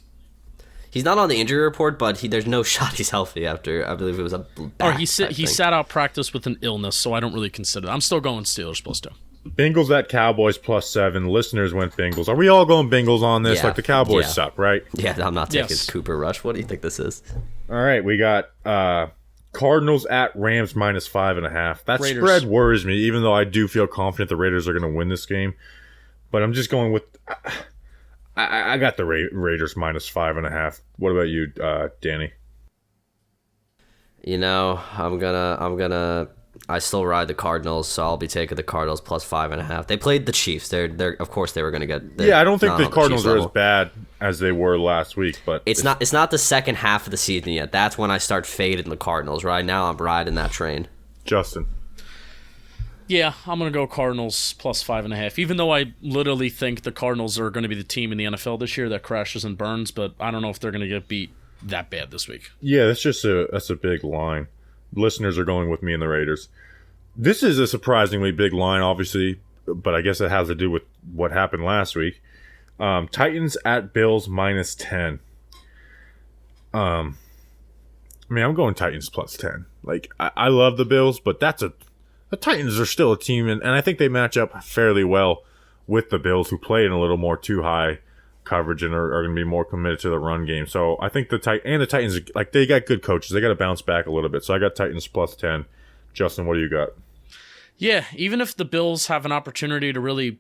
He's not on the injury report, but there's no shot he's healthy after, I believe it was a back. Or he sat out practice with an illness, so I don't really consider that. I'm still going Steelers plus 2. Bengals at Cowboys plus 7. Listeners went Bengals. Are we all going Bengals on this? Yeah. Like the Cowboys suck, right? Yeah, I'm not taking Yes. Cooper Rush. What do you think this is? All right, we got Cardinals at Rams minus 5.5. That Raiders. spread worries me, even though I do feel confident the Raiders are going to win this game. But I'm just going with I got the Raiders minus 5.5. What about you, Danny? You know, I still ride the Cardinals, so I'll be taking the Cardinals plus 5.5. They played the Chiefs. They're of course they were going to get. Yeah, I don't think the Cardinals Chiefs are level. as bad as they were last week, but It's not the second half of the season yet. That's when I start fading the Cardinals. Right now, I'm riding that train. Justin. Yeah, I'm going to go Cardinals plus 5.5, even though I literally think the Cardinals are going to be the team in the NFL this year that crashes and burns, but I don't know if they're going to get beat that bad this week. Yeah, that's a big line. Listeners are going with me and the Raiders. This is a surprisingly big line, obviously, but I guess it has to do with what happened last week. Titans at Bills minus 10. I'm going Titans plus 10. Like, I love the Bills, but the Titans are still a team, and I think they match up fairly well with the Bills, who play in a little more too high coverage and are going to be more committed to the run game. So I think the Titans, like, they got good coaches. They got to bounce back a little bit. So I got Titans plus 10. Justin, what do you got? Yeah, even if the Bills have an opportunity to really,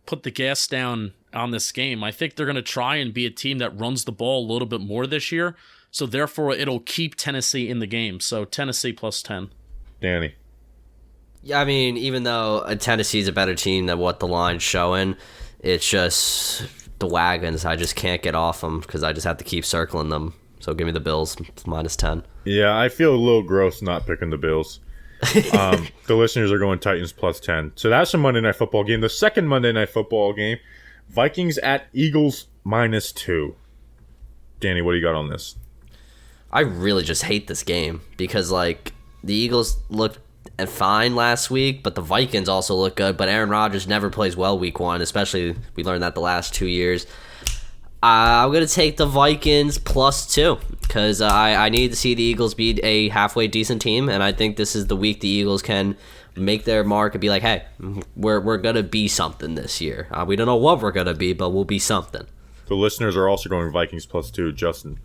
put the gas down on this game, I think they're going to try and be a team that runs the ball a little bit more this year. So therefore, it'll keep Tennessee in the game. So Tennessee plus 10. Danny. Yeah, I mean, even though Tennessee's a better team than what the line's showing, it's just the wagons. I just can't get off them because I just have to keep circling them. So give me the Bills -10. Yeah, I feel a little gross not picking the Bills. The listeners are going Titans +10. So that's a Monday Night Football game. The second Monday Night Football game, Vikings at Eagles -2. Danny, what do you got on this? I really just hate this game because, like, the Eagles looked fine last week, but the Vikings also look good. But Aaron Rodgers never plays well week 1, especially we learned that the last 2 years. I'm going to take the Vikings +2 because I need to see the Eagles beat a halfway decent team, and I think this is the week the Eagles can make their mark and be like, hey, we're going to be something this year. We don't know what we're going to be, but we'll be something. The listeners are also going Vikings +2. Justin.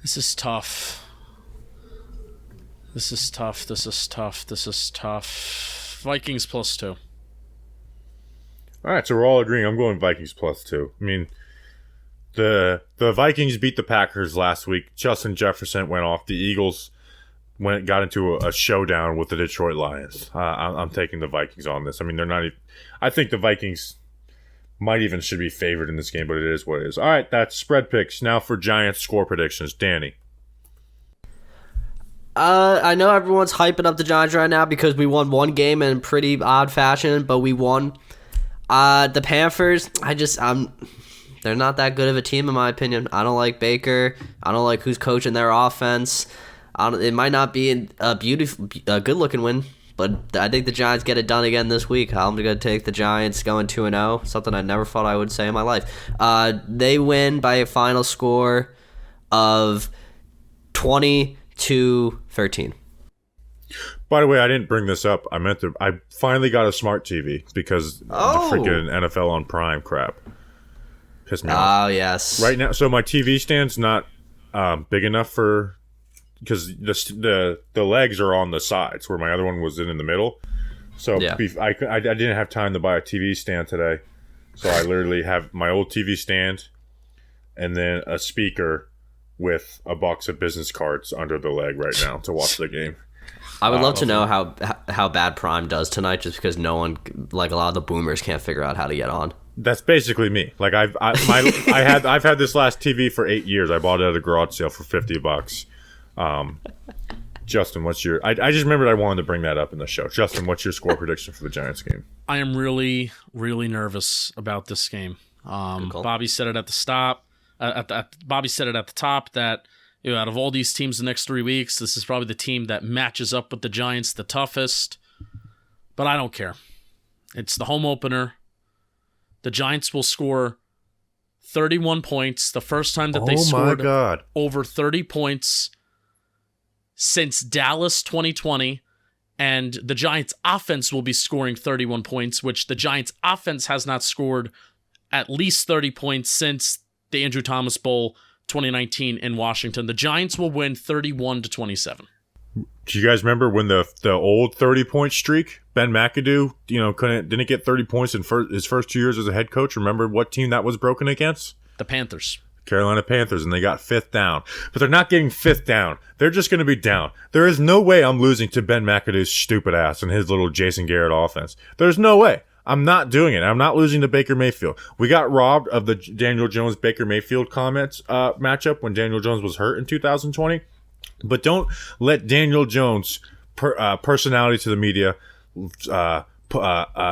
This is tough. This is tough. Vikings +2. All right, so we're all agreeing. I'm going Vikings +2. I mean, the Vikings beat the Packers last week. Justin Jefferson went off. The Eagles got into a showdown with the Detroit Lions. I'm taking the Vikings on this. I mean, they're not even, I think the Vikings might even should be favored in this game, but it is what it is. All right, that's spread picks. Now for Giants score predictions. Danny. I know everyone's hyping up the Giants right now because we won one game in pretty odd fashion, but we won. The Panthers, they're not that good of a team in my opinion. I don't like Baker. I don't like who's coaching their offense. It might not be a good-looking win, but I think the Giants get it done again this week. I'm going to take the Giants going 2-0, something I never thought I would say in my life. They win by a final score of 20-13. By the way, I didn't bring this up. I finally got a smart TV because the freaking NFL on Prime crap pissed me off. Oh, yes. Right now, so my TV stand's not big enough because the legs are on the sides where my other one was in the middle. So yeah. I didn't have time to buy a TV stand today. So I literally have my old TV stand and then a speaker with a box of business cards under the leg right now to watch the game. I would love to know how bad Prime does tonight, just because no one, like a lot of the boomers, can't figure out how to get on. That's basically me. Like I've had this last TV for 8 years. I bought it at a garage sale for $50. Justin, what's your? I just remembered I wanted to bring that up in the show. Justin, what's your score prediction for the Giants game? I am really, really nervous about this game. Bobby said it at the stop. Bobby said it at the top that, you know, out of all these teams the next 3 weeks, this is probably the team that matches up with the Giants the toughest. But I don't care. It's the home opener. The Giants will score 31 points. The first time that they scored over 30 points since Dallas 2020. And the Giants offense will be scoring 31 points, which the Giants offense has not scored at least 30 points since the Andrew Thomas Bowl 2019 in Washington. The Giants will win 31-27. Do you guys remember when the old 30-point streak, Ben McAdoo, didn't get 30 points in his first 2 years as a head coach? Remember what team that was broken against? The Panthers. Carolina Panthers, and they got 5th down. But they're not getting 5th down. They're just going to be down. There is no way I'm losing to Ben McAdoo's stupid ass and his little Jason Garrett offense. There's no way. I'm not doing it. I'm not losing to Baker Mayfield. We got robbed of the Daniel Jones-Baker Mayfield matchup when Daniel Jones was hurt in 2020. But don't let Daniel Jones' personality to the media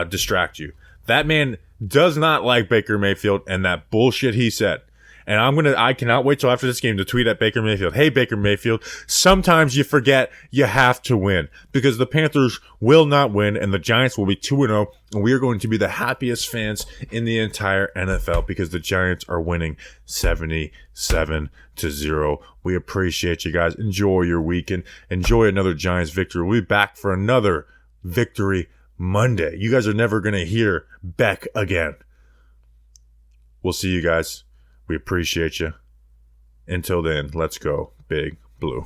distract you. That man does not like Baker Mayfield and that bullshit he said. And I cannot wait till after this game to tweet at Baker Mayfield. Hey, Baker Mayfield, sometimes you forget you have to win because the Panthers will not win and the Giants will be 2-0 and we are going to be the happiest fans in the entire NFL because the Giants are winning 77-0. We appreciate you guys. Enjoy your weekend. Enjoy another Giants victory. We'll be back for another Victory Monday. You guys are never going to hear Beck again. We'll see you guys. We appreciate you. Until then, let's go, Big Blue.